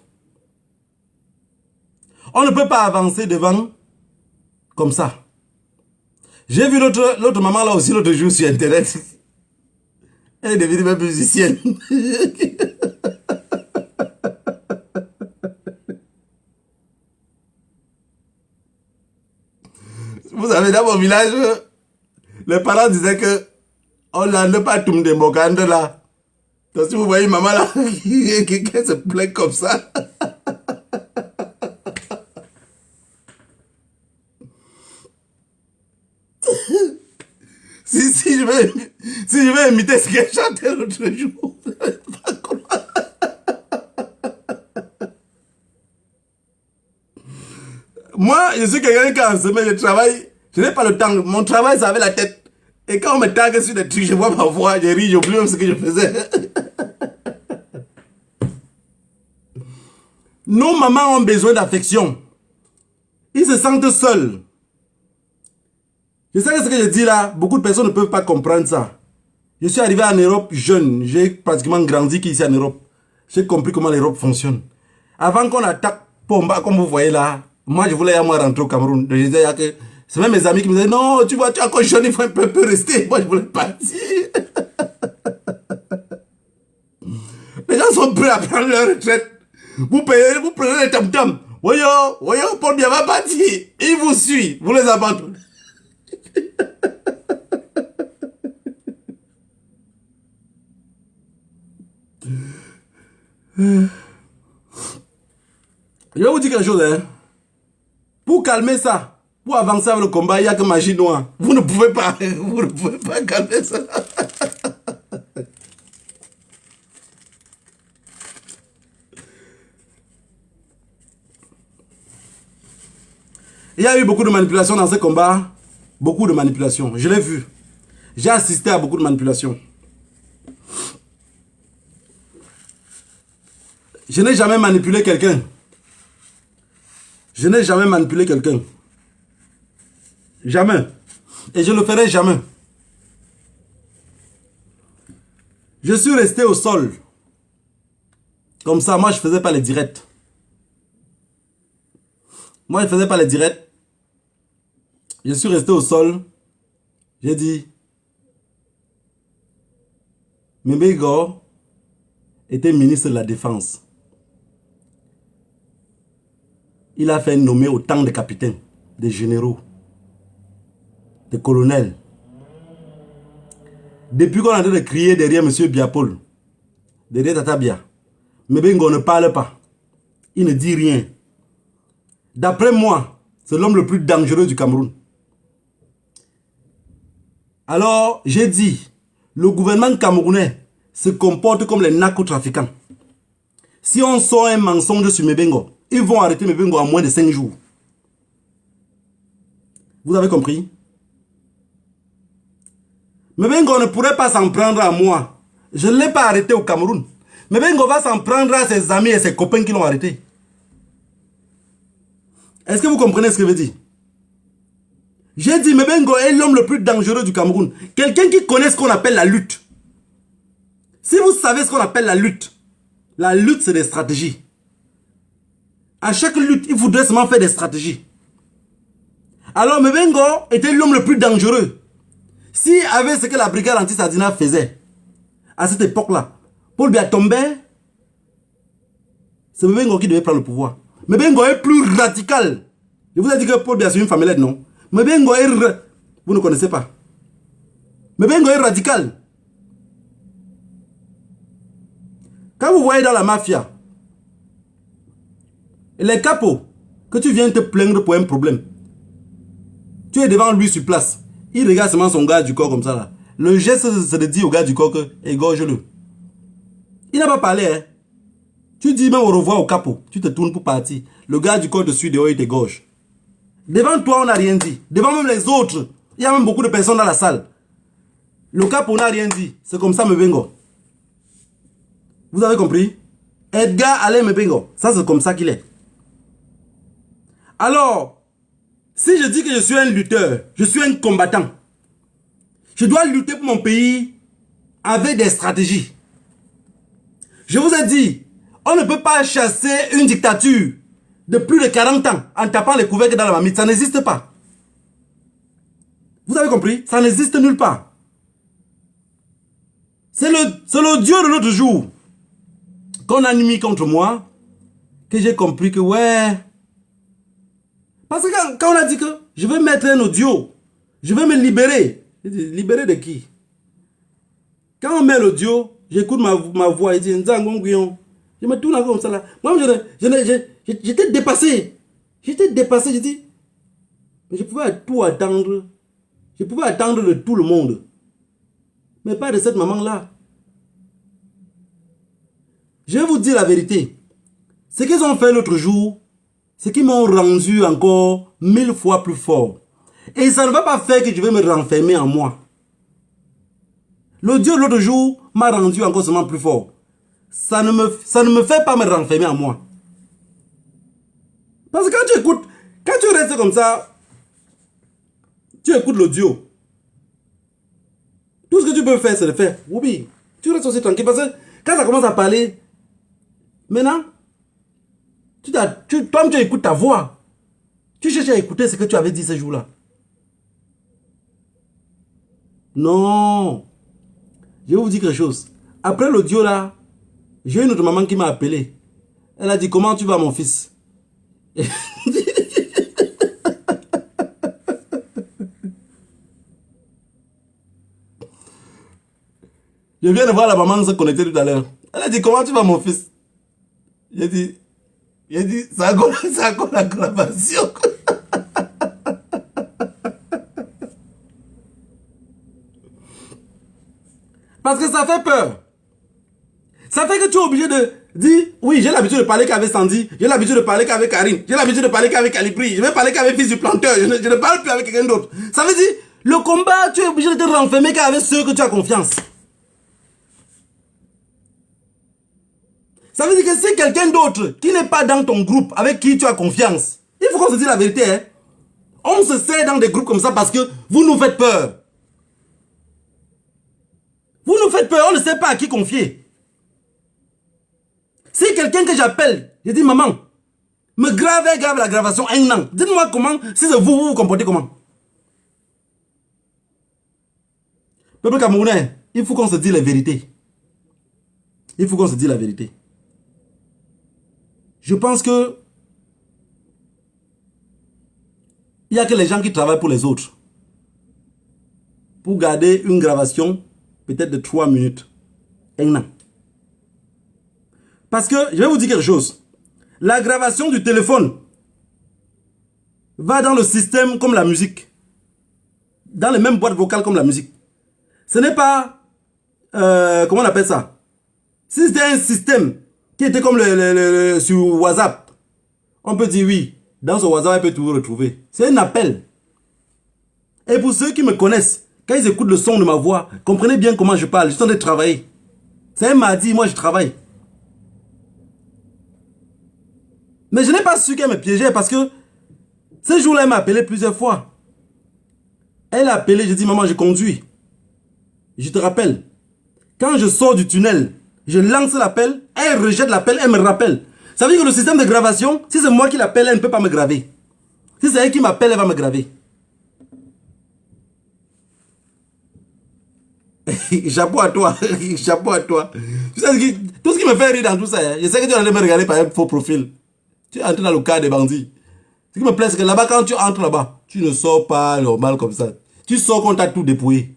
On ne peut pas avancer devant comme ça. J'ai vu l'autre maman là aussi l'autre jour sur internet. Elle est devenue même musicienne. Vous savez, dans mon village, les parents disaient que on n'a pas tout de Mogande là. Donc si vous voyez maman là, qui se plaint comme ça. Si je vais imiter ce qu'elle chantait l'autre jour. Moi, je suis quelqu'un qui en semaine, je travaille, je n'ai pas le temps. Mon travail, c'est avec la tête. Et quand on me tague sur des trucs, je vois ma voix, je ris, j'oublie même ce que je faisais. Nos mamans ont besoin d'affection. Ils se sentent seuls. Je sais que ce que je dis là, beaucoup de personnes ne peuvent pas comprendre ça. Je suis arrivé en Europe jeune. J'ai pratiquement grandi ici en Europe. J'ai compris comment l'Europe fonctionne. Avant qu'on attaque Pomba, comme vous voyez là, moi je voulais moi rentrer au Cameroun. Je disais que c'est même mes amis qui me disaient non, tu vois, tu es encore jeune, il faut un peu rester. Moi je voulais partir. Les gens sont prêts à prendre leur retraite. Vous prenez les tam-tams. Voyons, Paul bien va partir. Il vous suit, vous les abandonnez. Je vais vous dire quelque chose, hein. Pour calmer ça, pour avancer avec le combat, il n'y a que magie noire. Vous ne pouvez pas calmer ça. Il y a eu beaucoup de manipulations dans ce combat. Beaucoup de manipulations. Je l'ai vu. J'ai assisté à beaucoup de manipulations. Je n'ai jamais manipulé quelqu'un. Je n'ai jamais manipulé quelqu'un. Jamais. Et je ne le ferai jamais. Je suis resté au sol. Comme ça, moi, je ne faisais pas les directs. Moi, je ne faisais pas les directs. Je suis resté au sol. J'ai dit, Mbego était ministre de la Défense. il a fait nommer autant de capitaines, de généraux, de colonels. Depuis qu'on est en train de crier derrière M. Biapol, derrière Tata Bia, Mebengo ne parle pas. Il ne dit rien. D'après moi, c'est l'homme le plus dangereux du Cameroun. Alors, j'ai dit, le gouvernement camerounais se comporte comme les narcotrafiquants. Si on sort un mensonge sur Mebengo, ils vont arrêter Mebengo en moins de 5 jours. Vous avez compris? Mebengo ne pourrait pas s'en prendre à moi. Je ne l'ai pas arrêté au Cameroun. Mebengo va s'en prendre à ses amis et ses copains qui l'ont arrêté. Est-ce que vous comprenez ce que je veux dire? J'ai dit Mebengo est l'homme le plus dangereux du Cameroun. Quelqu'un qui connaît ce qu'on appelle la lutte. Si vous savez ce qu'on appelle la lutte c'est des stratégies. À chaque lutte, il faudrait seulement faire des stratégies. Alors Mebengo était l'homme le plus dangereux. S'il avait ce que la brigade anti-Sardina faisait, à cette époque-là, Paul Biya tombait, c'est Mebengo qui devait prendre le pouvoir. Mebengo est plus radical. Je vous ai dit que Paul Biya c'est une famille, non? Mebengo est... Vous ne connaissez pas. Mebengo est radical. Quand vous voyez dans la mafia, les capos, que tu viens te plaindre pour un problème, tu es devant lui sur place, il regarde seulement son gars du corps comme ça là. Le geste, c'est de dire au gars du corps que égorge-le. Il n'a pas parlé, hein. Tu dis même au revoir au capot, tu te tournes pour partir. Le gars du corps te suit dehors, il t'égorge. Devant toi, on n'a rien dit. Devant même les autres, il y a même beaucoup de personnes dans la salle. Le capot n'a rien dit. C'est comme ça, Mebengo. Vous avez compris? Edgar Alain Mebengo. Ça, c'est comme ça qu'il est. Alors, si je dis que je suis un lutteur, je suis un combattant, je dois lutter pour mon pays avec des stratégies. Je vous ai dit, on ne peut pas chasser une dictature de plus de 40 ans en tapant les couvercles dans la marmite. Ça n'existe pas. Vous avez compris? Ça n'existe nulle part. C'est le Dieu de l'autre jour qu'on a mis contre moi que j'ai compris que ouais. Parce que quand on a dit que je vais mettre un audio, je vais me libérer. Libérer de qui? Quand on met l'audio, j'écoute ma voix et je dis je me tourne comme ça là. Moi, j'étais dépassé. J'étais dépassé, je dis. Mais je pouvais tout attendre. Je pouvais attendre de tout le monde. Mais pas de cette maman-là. Je vais vous dire la vérité. Ce qu'ils ont fait l'autre jour, c'est qu'ils m'ont rendu encore 1000 fois plus fort. Et ça ne va pas faire que je vais me renfermer en moi. L'audio de l'autre jour m'a rendu encore seulement plus fort. Ça ne me fait pas me renfermer en moi. Parce que quand tu restes comme ça, tu écoutes l'audio. Tout ce que tu peux faire, c'est de faire. Oui, tu restes aussi tranquille. Parce que quand ça commence à parler, maintenant, toi-même tu écoutes ta voix. Tu cherches à écouter ce que tu avais dit ce jour-là. Non. Je vais vous dire quelque chose. Après l'audio là, j'ai une autre maman qui m'a appelé. Elle a dit, comment tu vas mon fils? Je viens de voir la maman se connecter tout à l'heure. Elle a dit, comment tu vas mon fils? J'ai dit, ça a la graffation. Parce que ça fait peur. Ça fait que tu es obligé de dire, oui, j'ai l'habitude de parler qu'avec Sandy, j'ai l'habitude de parler qu'avec Karine, j'ai l'habitude de parler qu'avec Calibri, je vais parler qu'avec Fils du Planteur, je ne parle plus avec quelqu'un d'autre. Ça veut dire, le combat, tu es obligé de te renfermer qu'avec ceux que tu as confiance. Ça veut dire que si quelqu'un d'autre qui n'est pas dans ton groupe, avec qui tu as confiance, il faut qu'on se dise la vérité. Hein? On se sert dans des groupes comme ça parce que vous nous faites peur. Vous nous faites peur, on ne sait pas à qui confier. Si quelqu'un que j'appelle, je dis maman, me grave la gravation un an. Dites-moi comment, si c'est vous, vous vous comportez comment? Peuple camerounais, il faut qu'on se dise la vérité. Il faut qu'on se dise la vérité. Je pense que Il n'y a que les gens qui travaillent pour les autres. Pour garder une gravation, peut-être de 3 minutes. Un an. Parce que, je vais vous dire quelque chose. La gravation du téléphone va dans le système comme la musique. Dans les mêmes boîtes vocales comme la musique. Ce n'est pas... comment on appelle ça? Si c'était un système qui était comme sur WhatsApp, on peut dire oui. Dans ce WhatsApp, on peut tout retrouver. C'est un appel. Et pour ceux qui me connaissent, quand ils écoutent le son de ma voix, comprenez bien comment je parle. Je suis en train de travailler. C'est un mardi, moi je travaille. Mais je n'ai pas su qu'elle me piégeait parce que ce jour-là, elle m'a appelé plusieurs fois. Elle a appelé, je dis maman, je conduis. Je te rappelle. Quand je sors du tunnel, je lance l'appel, elle rejette l'appel, elle me rappelle. Ça veut dire que le système de gravation, si c'est moi qui l'appelle, elle ne peut pas me graver. Si c'est elle qui m'appelle, elle va me graver. Chapeau à toi, chapeau à toi. Tu sais, tout ce qui me fait rire dans tout ça, je sais que tu es en train de me regarder par un faux profil. Tu es entré dans le cas des bandits. Ce qui me plaît, c'est que là-bas, quand tu entres là-bas, tu ne sors pas normal comme ça. Tu sors quand tu as tout dépouillé.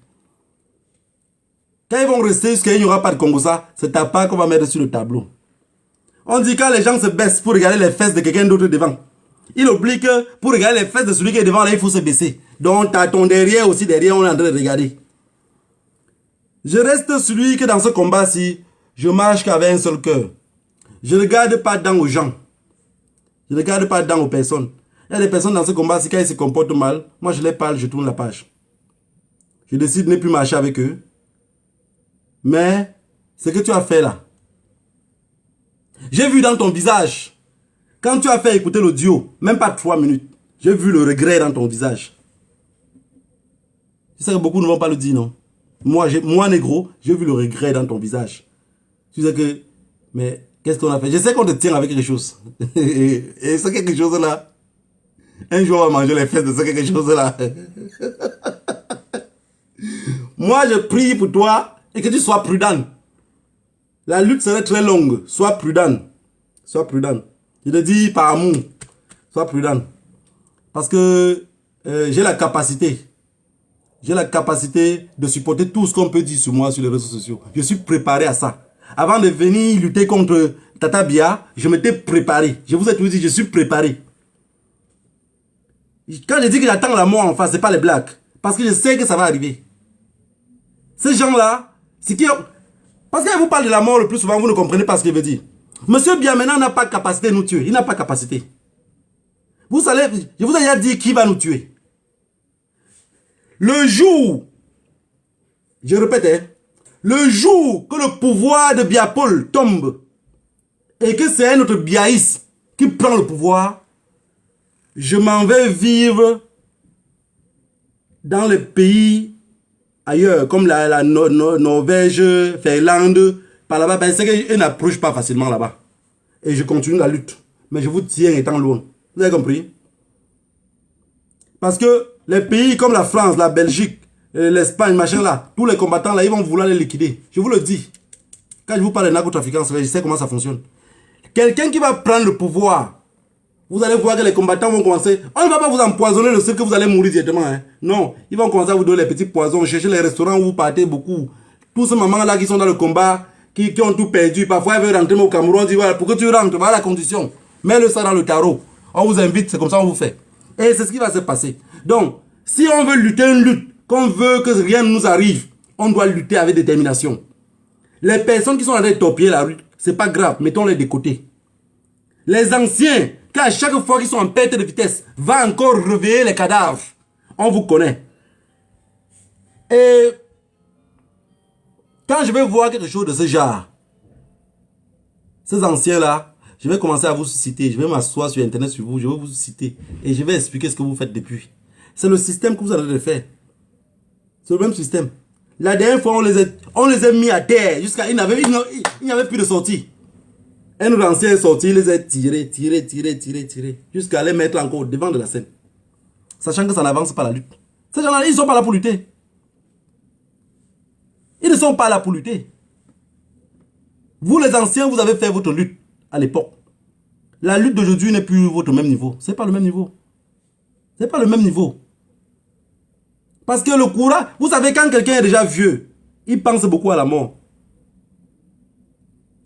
Quand ils vont rester jusqu'à il n'y aura pas de Congossa, c'est ta part qu'on va mettre sur le tableau. On dit quand les gens se baissent pour regarder les fesses de quelqu'un d'autre devant. Il oublie que pour regarder les fesses de celui qui est devant, là, il faut se baisser. Donc, tu as ton derrière aussi, derrière, on est en train de regarder. Je reste celui que dans ce combat-ci, je marche qu'avec un seul cœur. Je ne garde pas dedans aux gens. Je ne garde pas dedans aux personnes. Il y a des personnes dans ce combat-ci, quand ils se comportent mal, moi je les parle, je tourne la page. Je décide de ne plus marcher avec eux. Mais, ce que tu as fait là, j'ai vu dans ton visage, quand tu as fait écouter l'audio, même pas 3 minutes, j'ai vu le regret dans ton visage. Je sais que beaucoup ne vont pas le dire, non? Moi négro, j'ai vu le regret dans ton visage. Tu sais que, mais qu'est-ce qu'on a fait? Je sais qu'on te tient avec quelque chose. Et ce quelque chose là, un jour on va manger les fesses de ce quelque chose là. Moi je prie pour toi et que tu sois prudent. La lutte serait très longue. Sois prudent. Sois prudent. Je te dis par amour. Sois prudent. Parce que j'ai la capacité. J'ai la capacité de supporter tout ce qu'on peut dire sur moi sur les réseaux sociaux. Je suis préparé à ça. Avant de venir lutter contre Tata Bia, je m'étais préparé. Je vous ai tout dit, je suis préparé. Quand je dis que j'attends la mort en face, ce n'est pas les blagues. Parce que je sais que ça va arriver. Ces gens-là, c'est qui... Parce qu'elle vous parle de la mort le plus souvent, vous ne comprenez pas ce qu'il veut dire. Monsieur Bia maintenant n'a pas capacité de nous tuer. Il n'a pas capacité. Vous savez, je vous ai déjà dit qui va nous tuer. Le jour, je répète, hein, le jour que le pouvoir de Biapol tombe et que c'est un autre Biaïs qui prend le pouvoir, je m'en vais vivre dans les pays ailleurs, comme la Norvège, Finlande, par là-bas, ben, c'est qu'ils n'approchent pas facilement là-bas. Et je continue la lutte. Mais je vous tiens étant loin. Vous avez compris? Parce que les pays comme la France, la Belgique, l'Espagne, machin là, tous les combattants là, ils vont vouloir les liquider. Je vous le dis. Quand je vous parle de narcotrafiquants, je sais comment ça fonctionne. Quelqu'un qui va prendre le pouvoir, vous allez voir que les combattants vont commencer. On ne va pas vous empoisonner le seul que vous allez mourir directement. Hein. Non, ils vont commencer à vous donner les petits poisons, chercher les restaurants où vous partez beaucoup. Tous ces mamans là qui sont dans le combat, qui ont tout perdu. Parfois, ils veulent rentrer au Cameroun. On dit, voilà, pour que tu rentres, voilà la condition. Mets-le ça dans le tarot. On vous invite, c'est comme ça on vous fait. Et c'est ce qui va se passer. Donc, si on veut lutter une lutte, qu'on veut que rien ne nous arrive, on doit lutter avec détermination. Les personnes qui sont en train de torpiller la lutte, c'est pas grave, mettons-les de côté. Les anciens, qu'à chaque fois qu'ils sont en perte de vitesse, va encore réveiller les cadavres. On vous connaît. Et quand je vais voir quelque chose de ce genre, ces anciens-là, je vais commencer à vous citer. Je vais m'asseoir sur Internet sur vous, je vais vous citer. Et je vais expliquer ce que vous faites depuis. C'est le système que vous allez faire. C'est le même système. La dernière fois, on les a mis à terre. Jusqu'à il n'y avait plus de sortie. Un autre ancien est sorti, il les a tirés. Jusqu'à les mettre encore devant de la scène. Sachant que ça n'avance pas la lutte. Ces gens-là, ils ne sont pas là pour lutter. Ils ne sont pas là pour lutter. Vous, les anciens, vous avez fait votre lutte à l'époque. La lutte d'aujourd'hui n'est plus votre même niveau. Ce n'est pas le même niveau. C'est pas le même niveau. Parce que le courage, vous savez, quand quelqu'un est déjà vieux, il pense beaucoup à la mort.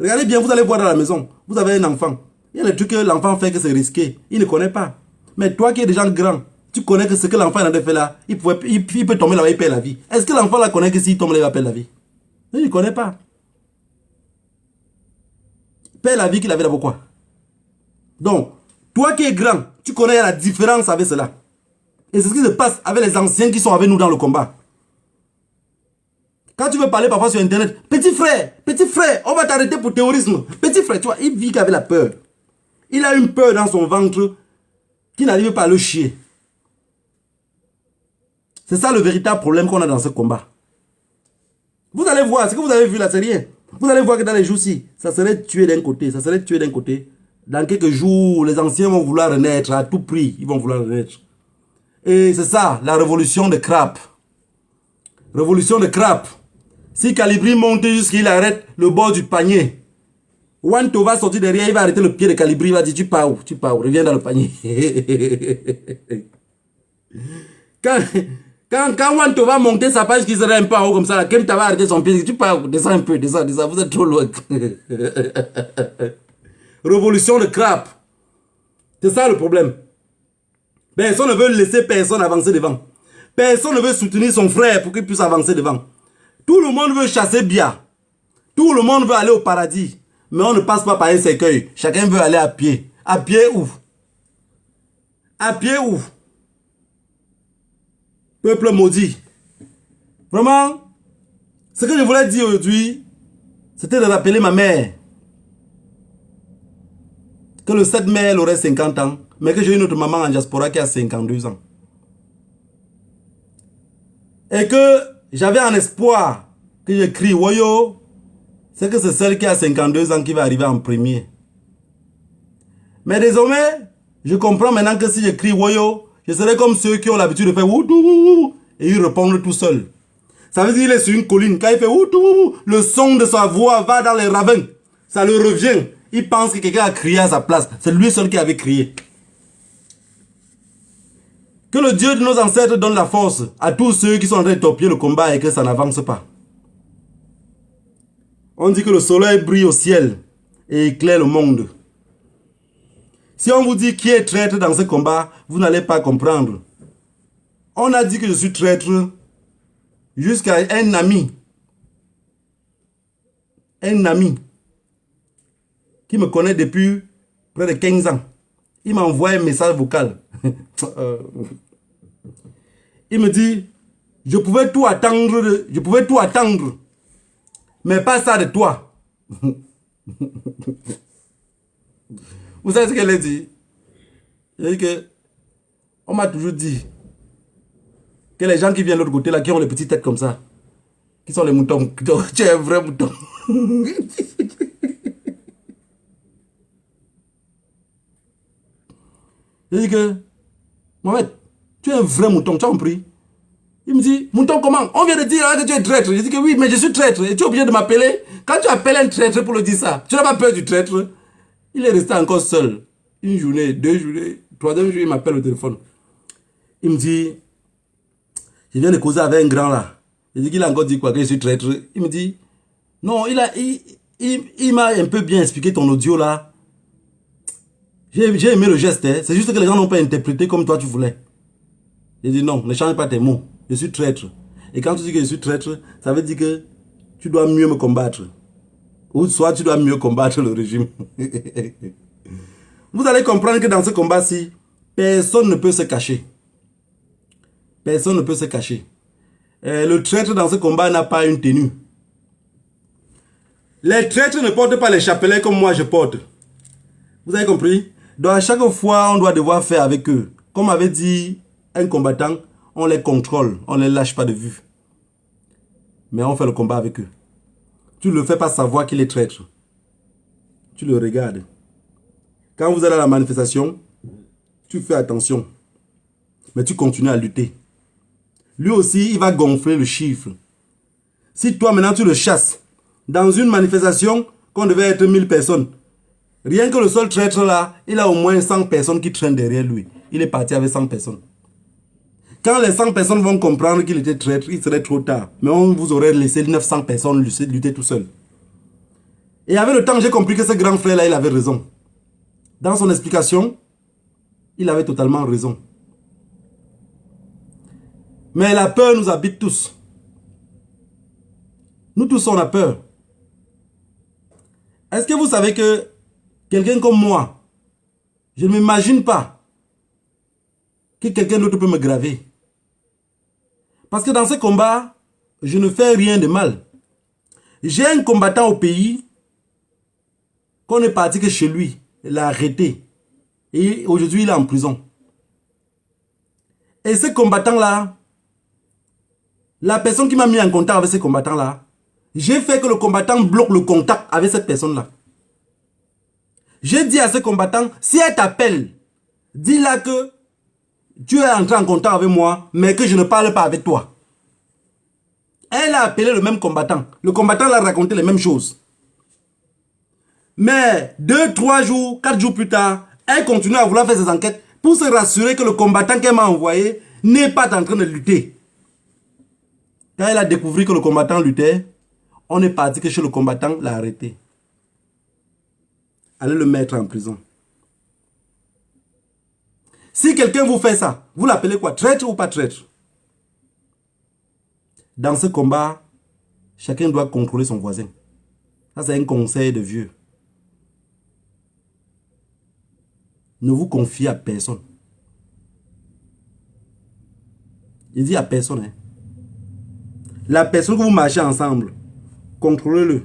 Regardez bien, vous allez voir dans la maison, vous avez un enfant. Il y a des trucs que l'enfant fait que c'est risqué. Il ne connaît pas. Mais toi qui es déjà grand, tu connais que ce que l'enfant a fait là, il peut tomber là-bas, il perd la vie. Est-ce que l'enfant là connaît que s'il tombe là, il va perdre la vie? Il ne connaît pas. Perd la vie qu'il avait d'abord quoi? Donc, toi qui es grand, tu connais la différence avec cela. Et c'est ce qui se passe avec les anciens qui sont avec nous dans le combat. Quand tu veux parler parfois sur internet, petit frère, on va t'arrêter pour terrorisme. Petit frère, tu vois, il vit qu'avec la peur. Il a une peur dans son ventre qui n'arrive pas à le chier. C'est ça le véritable problème qu'on a dans ce combat. Vous allez voir, ce que vous avez vu là, c'est rien. Vous allez voir que dans les jours-ci, ça serait tué d'un côté, ça serait tué d'un côté. Dans quelques jours, les anciens vont vouloir renaître à tout prix. Ils vont vouloir renaître. Et c'est ça, la révolution de Crap. Révolution de Crap. Si Calibri monte jusqu'il arrête le bord du panier, Wanto va sortir derrière, il va arrêter le pied de Calibri, il va dire tu pars où, reviens dans le panier. Quand Wanto va monter sa page qui serait un peu en haut comme ça, Kemta va arrêter son pied, tu pars où, descends un peu, descends, vous êtes trop loin. Révolution de Crap. C'est ça le problème. Personne ne veut laisser personne avancer devant. Personne ne veut soutenir son frère pour qu'il puisse avancer devant. Tout le monde veut chasser bien. Tout le monde veut aller au paradis. Mais on ne passe pas par un cercueil. Chacun veut aller à pied. À pied où? À pied où? Peuple maudit. Vraiment, ce que je voulais dire aujourd'hui, c'était de rappeler ma mère. Que le 7 mai, elle aurait 50 ans. Mais que j'ai une autre maman en diaspora qui a 52 ans. Et que j'avais un espoir que j'écris Woyo, c'est que c'est celle qui a 52 ans qui va arriver en premier. Mais désormais, je comprends maintenant que si j'écris Woyo, je serai comme ceux qui ont l'habitude de faire Woudou et ils répondent tout seul. Ça veut dire qu'il est sur une colline. Quand il fait Woudou, le son de sa voix va dans les ravins. Ça le revient. Il pense que quelqu'un a crié à sa place. C'est lui seul qui avait crié. Que le Dieu de nos ancêtres donne la force à tous ceux qui sont en train de torpiller le combat et que ça n'avance pas. On dit que le soleil brille au ciel et éclaire le monde. Si on vous dit qui est traître dans ce combat, vous n'allez pas comprendre. On a dit que je suis traître jusqu'à un ami. Un ami qui me connaît depuis près de 15 ans. Il m'a envoyé un message vocal. Il me dit, je pouvais tout attendre, mais pas ça de toi. Vous savez ce qu'elle a dit? Elle a dit que, on m'a toujours dit que les gens qui viennent de l'autre côté, là, qui ont les petites têtes comme ça, qui sont les moutons, tu es un vrai mouton. Il dit que, Mohamed, tu es un vrai mouton, tu as compris? Il me dit, mouton comment? On vient de dire que tu es traître. Je dis que oui, mais je suis traître. Et tu es obligé de m'appeler. Quand tu appelles un traître pour le dire ça, tu n'as pas peur du traître. Il est resté encore seul. Une journée, 2 journées, 3e jour, il m'appelle au téléphone. Il me dit, je viens de causer avec un grand là. Il dit qu'il a encore dit quoi, que je suis traître. Il me dit, non, il m'a un peu bien expliqué ton audio là. J'ai aimé le geste, hein. C'est juste que les gens n'ont pas interprété comme toi tu voulais. J'ai dit non, ne change pas tes mots. Je suis traître. Et quand tu dis que je suis traître, ça veut dire que tu dois mieux me combattre. Ou soit tu dois mieux combattre le régime. Vous allez comprendre que dans ce combat-ci, personne ne peut se cacher. Personne ne peut se cacher. Le traître dans ce combat n'a pas une tenue. Les traîtres ne portent pas les chapelets comme moi je porte. Vous avez compris? Donc à chaque fois, on doit devoir faire avec eux. Comme avait dit un combattant, on les contrôle, on ne les lâche pas de vue. Mais on fait le combat avec eux. Tu ne le fais pas savoir qu'il est traître. Tu le regardes. Quand vous allez à la manifestation, tu fais attention. Mais tu continues à lutter. Lui aussi, il va gonfler le chiffre. Si toi, maintenant, tu le chasses, dans une manifestation, qu'on devait être 1000 personnes, rien que le seul traître là, il a au moins 100 personnes qui traînent derrière lui. Il est parti avec 100 personnes. Quand les 100 personnes vont comprendre qu'il était traître, il serait trop tard. Mais on vous aurait laissé 900 personnes lutter tout seul. Et avec le temps, j'ai compris que ce grand frère-là, il avait raison. Dans son explication, il avait totalement raison. Mais la peur nous habite tous. Nous tous, on a peur. Est-ce que vous savez que quelqu'un comme moi, je ne m'imagine pas que quelqu'un d'autre peut me graver. Parce que dans ce combat, je ne fais rien de mal. J'ai un combattant au pays qu'on est parti que chez lui. Il l'a arrêté. Et aujourd'hui, il est en prison. Et ce combattant-là, la personne qui m'a mis en contact avec ce combattant-là, j'ai fait que le combattant bloque le contact avec cette personne-là. J'ai dit à ce combattant, si elle t'appelle, dis-la que tu es entré en contact avec moi, mais que je ne parle pas avec toi. Elle a appelé le même combattant. Le combattant l'a raconté les mêmes choses. Mais 2, 3 jours, 4 jours plus tard, elle continue à vouloir faire ses enquêtes pour se rassurer que le combattant qu'elle m'a envoyé n'est pas en train de lutter. Quand elle a découvert que le combattant luttait, on est parti que chez le combattant l'a arrêté. Allez le mettre en prison. Si quelqu'un vous fait ça, vous l'appelez quoi? Traître ou pas traître? Dans ce combat, chacun doit contrôler son voisin. Ça, c'est un conseil de vieux. Ne vous confiez à personne. Il dit à personne. Hein. La personne que vous marchez ensemble, contrôlez-le.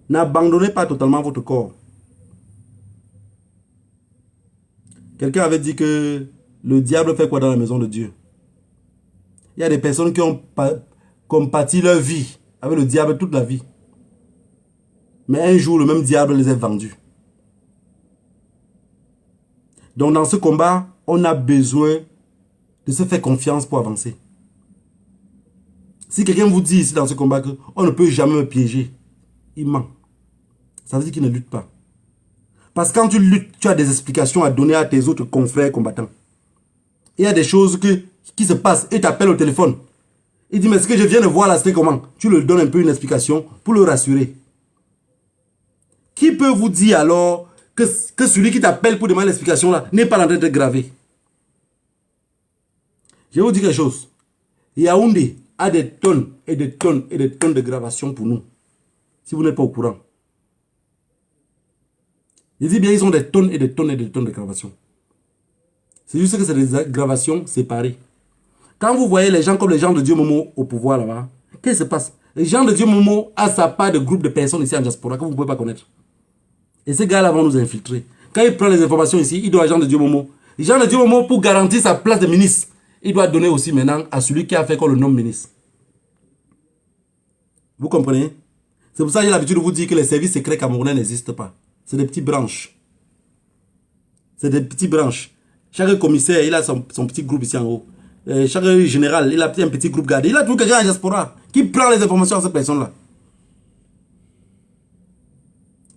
N'abandonnez pas totalement votre corps. Quelqu'un avait dit que le diable fait quoi dans la maison de Dieu? Il y a des personnes qui ont compati leur vie avec le diable toute la vie. Mais un jour, le même diable les a vendus. Donc dans ce combat, on a besoin de se faire confiance pour avancer. Si quelqu'un vous dit ici dans ce combat qu'on ne peut jamais me piéger, il ment. Ça veut dire qu'il ne lutte pas. Parce que quand tu luttes, tu as des explications à donner à tes autres confrères combattants. Il y a des choses qui se passent et tu appelles au téléphone. Il dit, mais ce que je viens de voir là, c'était comment? Tu lui donnes un peu une explication pour le rassurer. Qui peut vous dire alors que celui qui t'appelle pour demander l'explication là n'est pas en train de graver? Je vais vous dire quelque chose. Yaoundé a des tonnes et des tonnes et des tonnes de gravations pour nous. Si vous n'êtes pas au courant. Je dis bien, ils ont des tonnes et des tonnes et des tonnes de gravations. C'est juste que c'est des gravations séparées. Quand vous voyez les gens comme les gens de Dieu Momo au pouvoir là-bas, qu'est-ce qui se passe? Les gens de Dieu Momo a sa part de groupe de personnes ici en diaspora que vous ne pouvez pas connaître. Et ces gars-là vont nous infiltrer. Quand il prend les informations ici, il doit à Jean de Dieu Momo. Jean de Dieu Momo, pour garantir sa place de ministre, il doit donner aussi maintenant à celui qui a fait qu'on le nomme ministre. Vous comprenez? C'est pour ça que j'ai l'habitude de vous dire que les services secrets camerounais n'existent pas. C'est des petites branches. C'est des petites branches. Chaque commissaire, il a son petit groupe ici en haut. Chaque général, il a un petit groupe gardé. Il a tout quelqu'un en diaspora qui prend les informations à cette personne-là.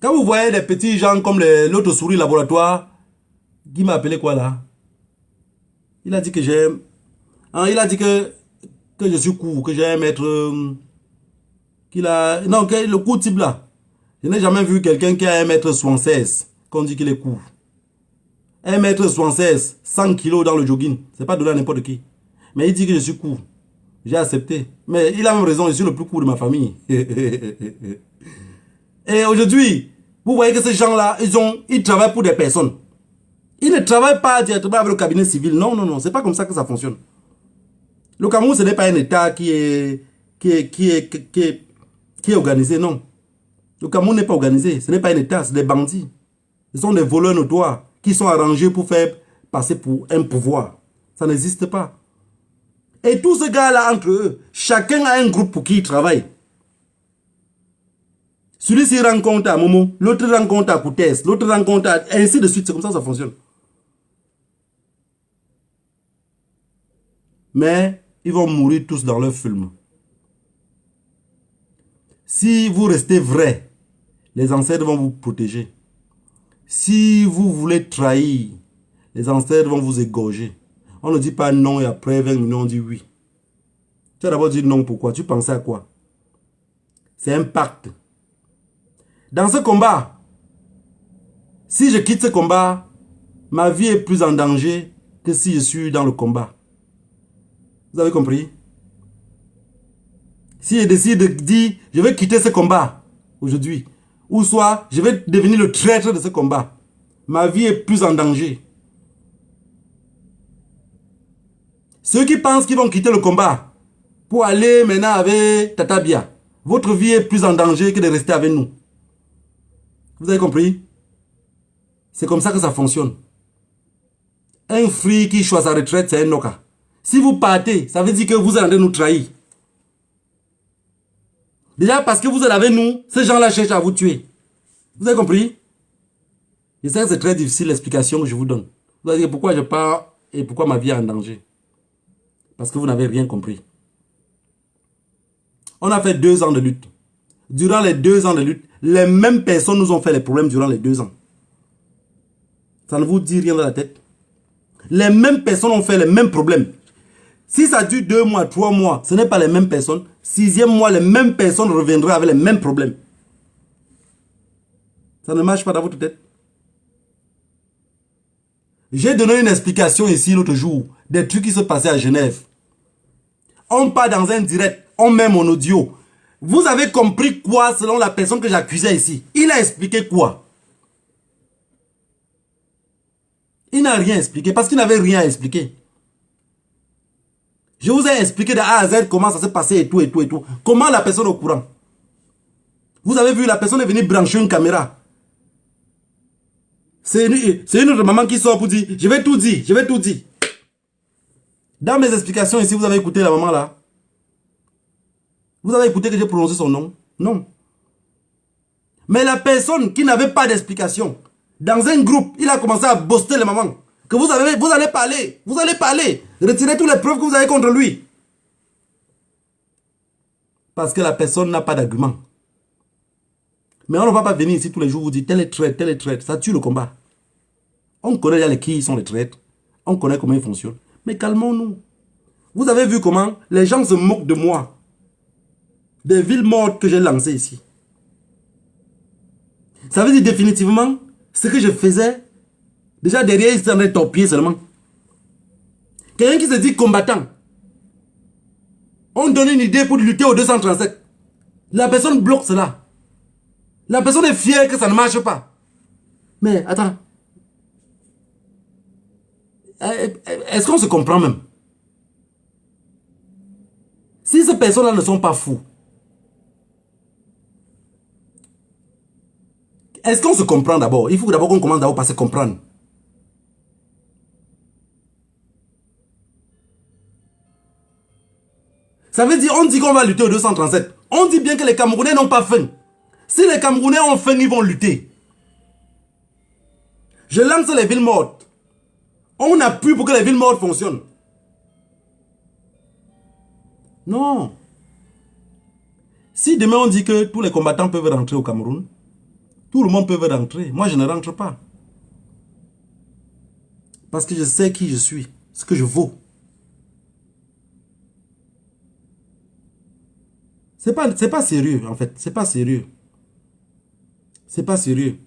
Quand vous voyez des petits gens comme l'autre souris laboratoire, qui m'a appelé quoi là? Il a dit que j'aime. Hein, il a dit que je suis court, que j'ai un maître. Non, que le court type là. Je n'ai jamais vu quelqu'un qui a 1m76, qu'on dit qu'il est court. 1m76, 100 kg dans le jogging. C'est pas donné à n'importe qui. Mais il dit que je suis court. J'ai accepté. Mais il a même raison, je suis le plus court de ma famille. Et aujourd'hui, vous voyez que ces gens-là, ils travaillent pour des personnes. Ils ne travaillent pas directement avec le cabinet civil. Non, non, non. C'est pas comme ça que ça fonctionne. Le Cameroun, ce n'est pas un État qui est organisé, non. Le Cameroun n'est pas organisé. Ce n'est pas un État, c'est des bandits. Ce sont des voleurs notoires qui sont arrangés pour faire passer pour un pouvoir. Ça n'existe pas. Et tous ces gars-là, entre eux, chacun a un groupe pour qui il travaille. Celui-ci rend compte à Momo, l'autre rend compte à Koutès, l'autre rend compte à... ainsi de suite. C'est comme ça que ça fonctionne. Mais ils vont mourir tous dans leur film. Si vous restez vrai, les ancêtres vont vous protéger. Si vous voulez trahir, les ancêtres vont vous égorger. On ne dit pas non et après 20 minutes, on dit oui. Tu as d'abord dit non, pourquoi? Tu pensais à quoi? C'est un pacte. Dans ce combat, si je quitte ce combat, ma vie est plus en danger que si je suis dans le combat. Vous avez compris? Si je décide de dire, je vais quitter ce combat aujourd'hui, ou soit je vais devenir le traître de ce combat, ma vie est plus en danger. Ceux qui pensent qu'ils vont quitter le combat pour aller maintenant avec Tata Bia, votre vie est plus en danger que de rester avec nous. Vous avez compris? C'est comme ça que ça fonctionne. Un free qui choisit sa retraite, c'est un noka. Si vous partez, ça veut dire que vous êtes en train de nous trahir. Déjà parce que vous êtes avec nous, ces gens-là cherchent à vous tuer. Vous avez compris? Je sais que c'est très difficile l'explication que je vous donne. Vous allez dire pourquoi je pars et pourquoi ma vie est en danger. Parce que vous n'avez rien compris. On a fait 2 ans de lutte. Durant les 2 ans de lutte, les mêmes personnes nous ont fait les problèmes durant les 2 ans. Ça ne vous dit rien dans la tête? Les mêmes personnes ont fait les mêmes problèmes. Si ça dure 2 mois, 3 mois, ce n'est pas les mêmes personnes. 6e mois, les mêmes personnes reviendraient avec les mêmes problèmes. Ça ne marche pas dans votre tête. J'ai donné une explication ici l'autre jour, des trucs qui se passaient à Genève. On part dans un direct, on met mon audio. Vous avez compris quoi selon la personne que j'accusais ici? Il a expliqué quoi? Il n'a rien expliqué parce qu'il n'avait rien à expliquer. Je vous ai expliqué de A à Z comment ça s'est passé et tout et tout et tout. Comment la personne est au courant? Vous avez vu, la personne est venue brancher une caméra. C'est une autre maman qui sort pour dire, je vais tout dire, je vais tout dire. Dans mes explications ici, vous avez écouté la maman là? Vous avez écouté que j'ai prononcé son nom? Non. Mais la personne qui n'avait pas d'explication, dans un groupe, il a commencé à booster les mamans. Que vous allez parler, vous allez parler. Retirez toutes les preuves que vous avez contre lui. Parce que la personne n'a pas d'argument. Mais on ne va pas venir ici tous les jours vous dire tel est traître, tel est traître. Ça tue le combat. On connaît déjà qui sont les traîtres. On connaît comment ils fonctionnent. Mais calmons-nous. Vous avez vu comment les gens se moquent de moi. Des villes mortes que j'ai lancées ici. Ça veut dire définitivement ce que je faisais. Déjà derrière, ils s'en torpiller seulement. Quelqu'un qui se dit combattant. On donne une idée pour lutter au 237. La personne bloque cela. La personne est fière que ça ne marche pas. Mais attends. Est-ce qu'on se comprend même? Si ces personnes-là ne sont pas fous, est-ce qu'on se comprend d'abord? Il faut d'abord qu'on commence d'abord par se comprendre. Ça veut dire, on dit qu'on va lutter au 237. On dit bien que les Camerounais n'ont pas faim. Si les Camerounais ont faim, ils vont lutter. Je lance les villes mortes. On appuie pour que les villes mortes fonctionnent. Non. Si demain on dit que tous les combattants peuvent rentrer au Cameroun, tout le monde peut rentrer. Moi, je ne rentre pas. Parce que je sais qui je suis, ce que je vaux. C'est pas sérieux, en fait. C'est pas sérieux. C'est pas sérieux.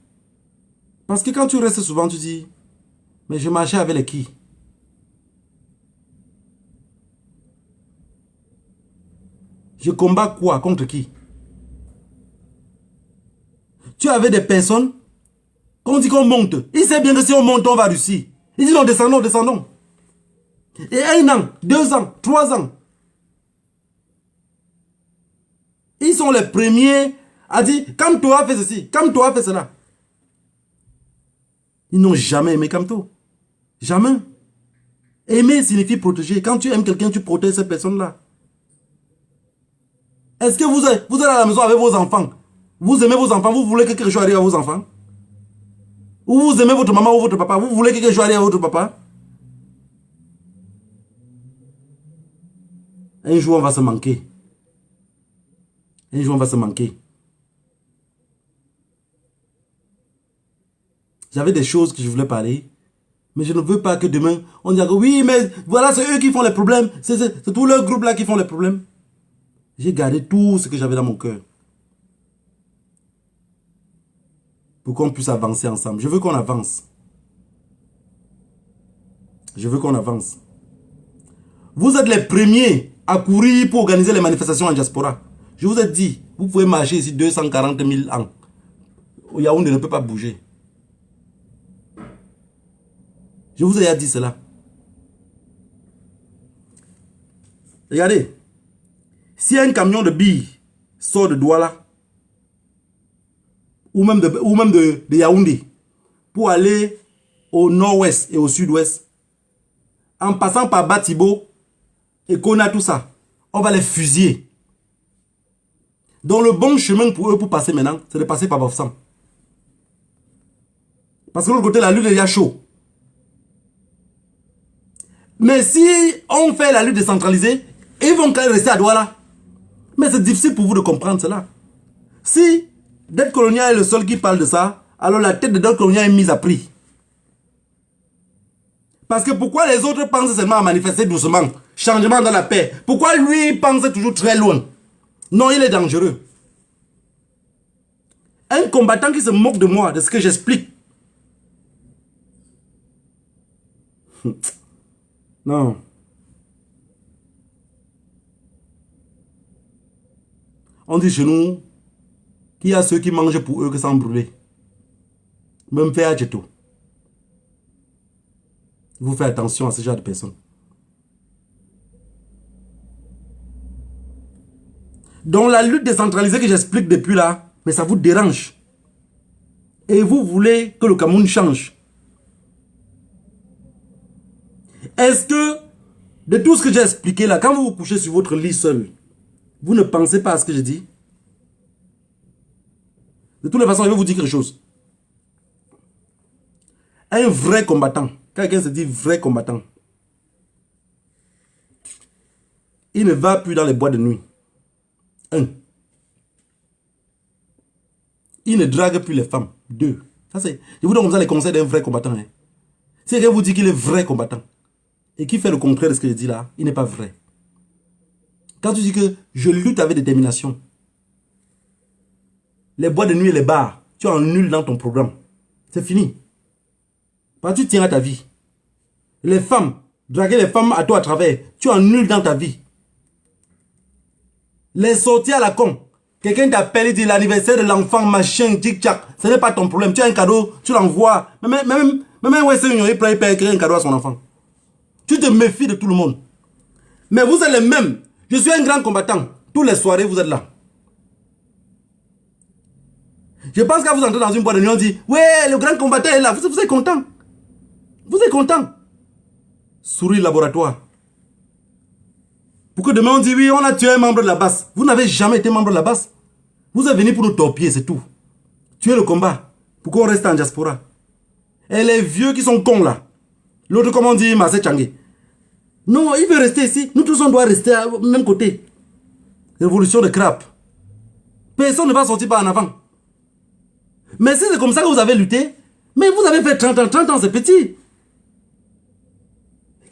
Parce que quand tu restes souvent, tu dis, mais je marchais avec les qui? Je combats quoi? Contre qui? Tu avais des personnes, quand on dit qu'on monte, il sait bien que si on monte, on va réussir. Il dit non, descendons, descendons. Et 1 an, 2 ans, 3 ans. Ils sont les premiers à dire, Kamto a fait ceci, Kamto a fait cela. Ils n'ont jamais aimé Kamto. Jamais. Aimer signifie protéger. Quand tu aimes quelqu'un, tu protèges cette personne-là. Est-ce que vous êtes à la maison avec vos enfants? Vous aimez vos enfants, vous voulez que quelque chose arrive à vos enfants? Ou vous aimez votre maman ou votre papa, vous voulez que quelque chose arrive à votre papa? Un jour, on va se manquer. Un jour, on va se manquer. J'avais des choses que je voulais parler. Mais je ne veux pas que demain, on dise que oui, mais voilà, c'est eux qui font les problèmes. C'est tout leur groupe là qui font les problèmes. J'ai gardé tout ce que j'avais dans mon cœur. Pour qu'on puisse avancer ensemble. Je veux qu'on avance. Je veux qu'on avance. Vous êtes les premiers à courir pour organiser les manifestations en diaspora. Je vous ai dit, vous pouvez marcher ici 240 000 ans. Yaoundé ne peut pas bouger. Je vous ai déjà dit cela. Regardez. Si un camion de billes sort de Douala, ou même de Yaoundé, pour aller au nord-ouest et au sud-ouest, en passant par Batibo et Kona, tout ça, on va les fusiller. Donc le bon chemin pour eux pour passer maintenant, c'est de passer par Bafoussam. Parce que de l'autre côté, la lutte est déjà chaud. Mais si on fait la lutte décentralisée, ils vont quand même rester à Douala. Mais c'est difficile pour vous de comprendre cela. Si dette coloniale est le seul qui parle de ça, alors la tête de dette coloniale est mise à prix. Parce que pourquoi les autres pensent seulement à manifester doucement, changement dans la paix? Pourquoi lui pense toujours très loin? Non, il est dangereux. Un combattant qui se moque de moi, de ce que j'explique. Non. On dit chez nous qu'il y a ceux qui mangent pour eux que sans brûler. Même faire tout. Vous faites attention à ce genre de personnes. Donc la lutte décentralisée que j'explique depuis là, mais ça vous dérange. Et vous voulez que le Cameroun change. Est-ce que, de tout ce que j'ai expliqué là, quand vous vous couchez sur votre lit seul, vous ne pensez pas à ce que je dis? De toutes les façons, je vais vous dire quelque chose. Un vrai combattant, quand quelqu'un se dit vrai combattant, il ne va plus dans les boîtes de nuit. Un. Il ne drague plus les femmes. Deux. Ça c'est. Je vous donne comme ça les conseils d'un vrai combattant. Hein. Si quelqu'un vous dit qu'il est vrai combattant et qu'il fait le contraire de ce que je dis là, il n'est pas vrai. Quand tu dis que je lutte avec détermination, les boîtes de nuit et les bars, tu en nul dans ton programme. C'est fini. Parce que tu tiens à ta vie. Les femmes, draguer les femmes à toi à travers, tu en nul dans ta vie. Les sorties à la con. Quelqu'un t'appelle et dit l'anniversaire de l'enfant, machin, tic-tac. Ce n'est pas ton problème. Tu as un cadeau, tu l'envoies. Même ouais, c'est il peut créer un cadeau à son enfant. Tu te méfies de tout le monde. Mais vous êtes les mêmes. Je suis un grand combattant. Toutes les soirées, vous êtes là. Je pense qu'à vous entrer dans une boîte de nuit, on dit ouais, le grand combattant est là. Vous êtes content. Vous êtes content. Souris laboratoire. Pour que demain on dit oui, on a tué un membre de la base. Vous n'avez jamais été membre de la base. Vous êtes venu pour nous torpiller, c'est tout. Tuer le combat. Pour qu'on reste en diaspora. Et les vieux qui sont cons là. L'autre, comme on dit, Massé Tchangé. Non, il veut rester ici. Nous tous, on doit rester au même côté. Révolution de crabe. Personne ne va sortir par en avant. Mais si c'est comme ça que vous avez lutté, mais vous avez fait 30 ans. 30 ans, c'est petit.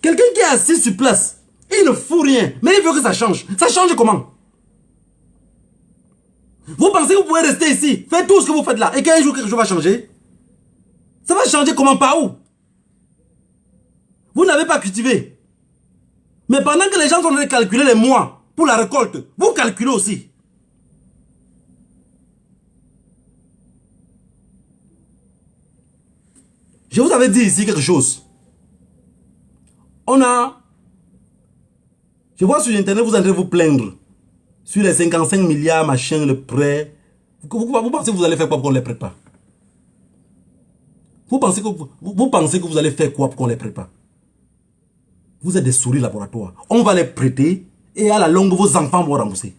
Quelqu'un qui est assis sur place, il ne fout rien, mais il veut que ça change. Ça change comment? Vous pensez que vous pouvez rester ici, faire tout ce que vous faites là, et qu'un jour quelque chose va changer? Ça va changer comment? Par où? Vous n'avez pas cultivé. Mais pendant que les gens sont en train de calculer les mois pour la récolte, vous calculez aussi. Je vous avais dit ici quelque chose. On a... Je vois sur internet, vous allez vous plaindre. Sur les 55 milliards, machin, le prêt. Vous pensez que vous allez faire quoi pour qu'on ne les prête pas? Vous pensez que vous allez faire quoi pour qu'on ne les prête pas? Vous êtes des souris laboratoires. On va les prêter et à la longue, vos enfants vont rembourser.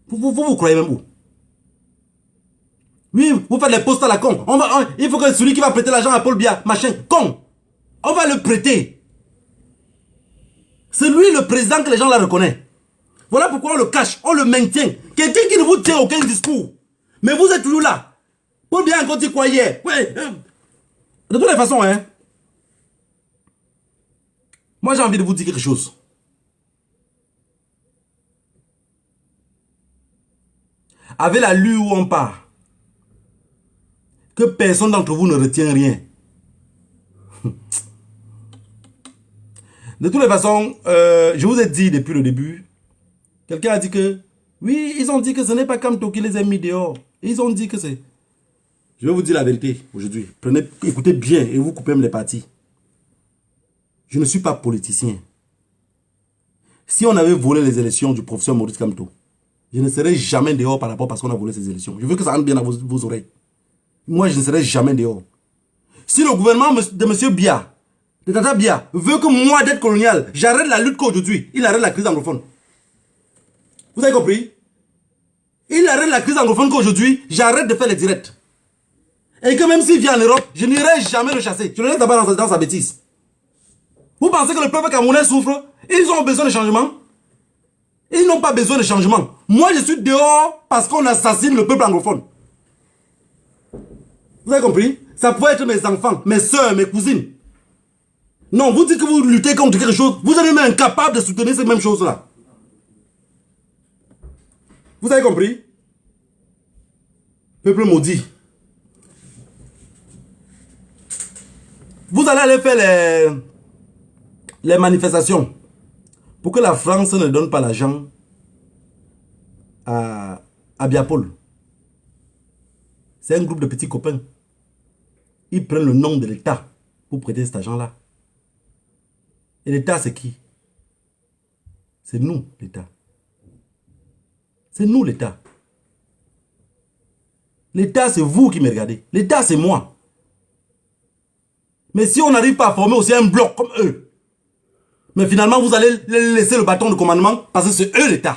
Vous croyez même où? Oui, vous faites les postes à la con. Il faut que celui qui va prêter l'argent à Paul Biya, machin, con. On va le prêter. C'est lui le président que les gens la reconnaissent. Voilà pourquoi on le cache, on le maintient. Quelqu'un qui ne vous tient aucun discours. Mais vous êtes toujours là. Paul Biya encore dit quoi hier? Ouais. De toutes les façons, hein. Moi, j'ai envie de vous dire quelque chose. Avec la lue où on part, que personne d'entre vous ne retient rien. De toutes les façons, je vous ai dit depuis le début, quelqu'un a dit que, oui, ils ont dit que ce n'est pas Kamto qui les a mis dehors. Ils ont dit que c'est... Je vais vous dire la vérité aujourd'hui. Écoutez bien et vous coupez les parties. Je ne suis pas politicien. Si on avait volé les élections du professeur Maurice Kamto, je ne serais jamais dehors par rapport parce qu'on a volé ces élections. Je veux que ça rentre bien dans vos oreilles. Moi, je ne serai jamais dehors. Si le gouvernement de M. Biya, de Tata Biya, veut que moi, d'être colonial, j'arrête la lutte qu'aujourd'hui, il arrête la crise anglophone. Vous avez compris? Il arrête la crise anglophone qu'aujourd'hui, j'arrête de faire les directs. Et que même s'il vient en Europe, je n'irai jamais le chasser. Je le laisse d'abord dans sa bêtise. Vous pensez que le peuple camerounais souffre? Ils ont besoin de changement? Ils n'ont pas besoin de changement. Moi, je suis dehors parce qu'on assassine le peuple anglophone. Vous avez compris? Ça pourrait être mes enfants, mes soeurs, mes cousines. Non, vous dites que vous luttez contre quelque chose. Vous êtes même incapable de soutenir ces mêmes choses-là. Vous avez compris? Peuple maudit. Vous allez aller faire les manifestations pour que la France ne donne pas l'argent à Biapol. C'est un groupe de petits copains. Ils prennent le nom de l'État pour prêter cet argent-là. Et l'État, c'est qui? C'est nous, l'État. C'est nous, l'État. L'État, c'est vous qui me regardez. L'État, c'est moi. Mais si on n'arrive pas à former aussi un bloc comme eux, mais finalement, vous allez laisser le bâton de commandement parce que c'est eux, l'État.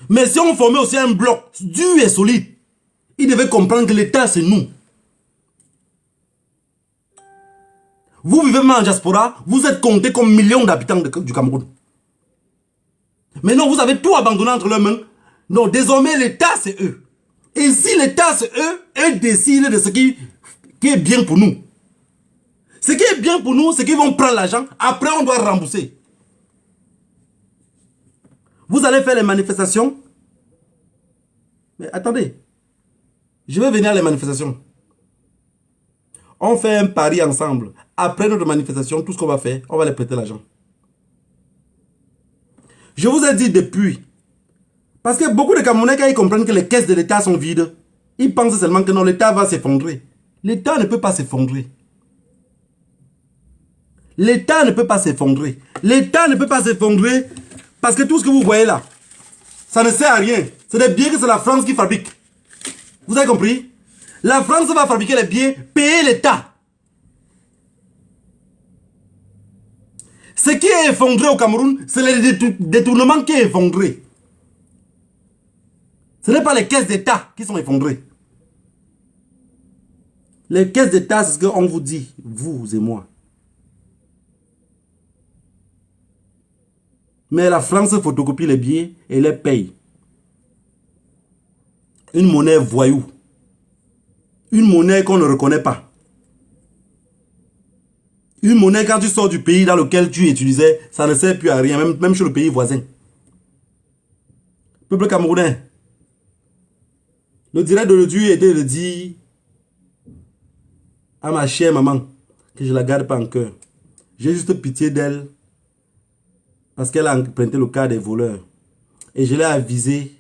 Mais si on formait aussi un bloc dur et solide, ils devaient comprendre que l'État, c'est nous. Vous vivez même en diaspora, vous êtes comptés comme millions d'habitants du Cameroun. Mais non, vous avez tout abandonné entre leurs mains. Non, désormais, l'État, c'est eux. Et si l'État, c'est eux, eux décident de ce qui est bien pour nous. Ce qui est bien pour nous, c'est qu'ils vont prendre l'argent. Après, on doit rembourser. Vous allez faire les manifestations. Mais attendez. Je vais venir à les manifestations. On fait un pari ensemble. Après notre manifestation, tout ce qu'on va faire, on va les prêter l'argent. Je vous ai dit depuis. Parce que beaucoup de Camerounais, quand ils comprennent que les caisses de l'État sont vides, ils pensent seulement que non, l'État va s'effondrer. L'État ne peut pas s'effondrer. L'État ne peut pas s'effondrer. L'État ne peut pas s'effondrer parce que tout ce que vous voyez là, ça ne sert à rien. C'est des biens que c'est la France qui fabrique. Vous avez compris? La France va fabriquer les biens, payer l'État. Ce qui est effondré au Cameroun, c'est le détournement qui est effondré. Ce n'est pas les caisses d'État qui sont effondrées. Les caisses d'État, c'est ce qu'on vous dit, vous et moi. Mais la France photocopie les billets et les paye. Une monnaie voyou. Une monnaie qu'on ne reconnaît pas. Une monnaie, quand tu sors du pays dans lequel tu utilisais, ça ne sert plus à rien, même chez le pays voisin. Peuple camerounais. Le direct d'aujourd'hui était de dire à ma chère maman que je ne la garde pas en cœur. J'ai juste pitié d'elle parce qu'elle a emprunté le cas des voleurs. Et je l'ai avisé.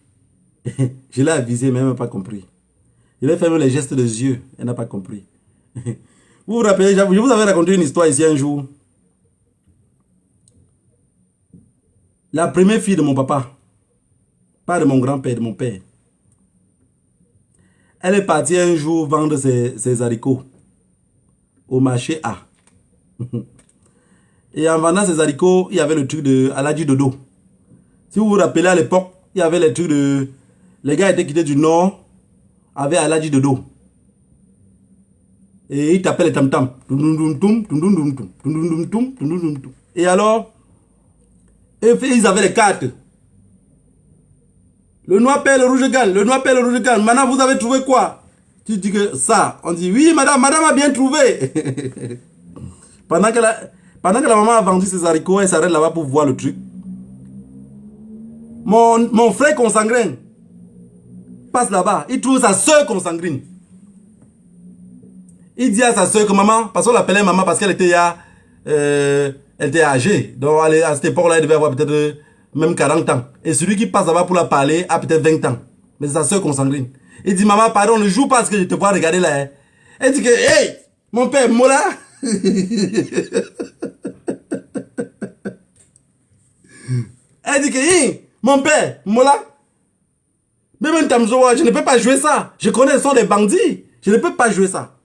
Je l'ai avisé, mais elle n'a pas compris. Je lui ai fait même les gestes de yeux. Elle n'a pas compris. Vous vous rappelez, je vous avais raconté une histoire ici un jour. La première fille de mon papa, pas de mon grand-père, de mon père. Elle est partie un jour vendre ses haricots au marché A. Et en vendant ses haricots, il y avait le truc de Aladji Dodo. Si vous vous rappelez à l'époque, il y avait les trucs de... Les gars étaient quittés du nord avec Aladji Dodo. Et ils tapaient les tam-tam. Et alors, ils avaient les cartes. Le noir perd, le rouge gagne. Le noir perd, le rouge gagne. Maintenant, vous avez trouvé quoi? Tu dis que ça, on dit oui, madame a bien trouvé. pendant que la maman a vendu ses haricots, elle s'arrête là-bas pour voir le truc. Mon frère consanguin passe là-bas, il trouve sa soeur consanguine. Il dit à sa soeur que maman, parce qu'on l'appelait maman parce qu'elle était elle était âgée. Donc à cette époque-là, elle devait avoir peut-être même 40 ans. Et celui qui passe là-bas pour la parler a peut-être 20 ans. Mais c'est sa soeur consanguine. Il dit, maman, pardon, ne joue pas parce que je te vois regarder là. Hein. Elle dit que, hey, mon père, Mola. Elle dit que, hey, mon père, Mola. Mais même Tamzoa, je ne peux pas jouer ça. Je connais, ce sont des bandits. Je ne peux pas jouer ça.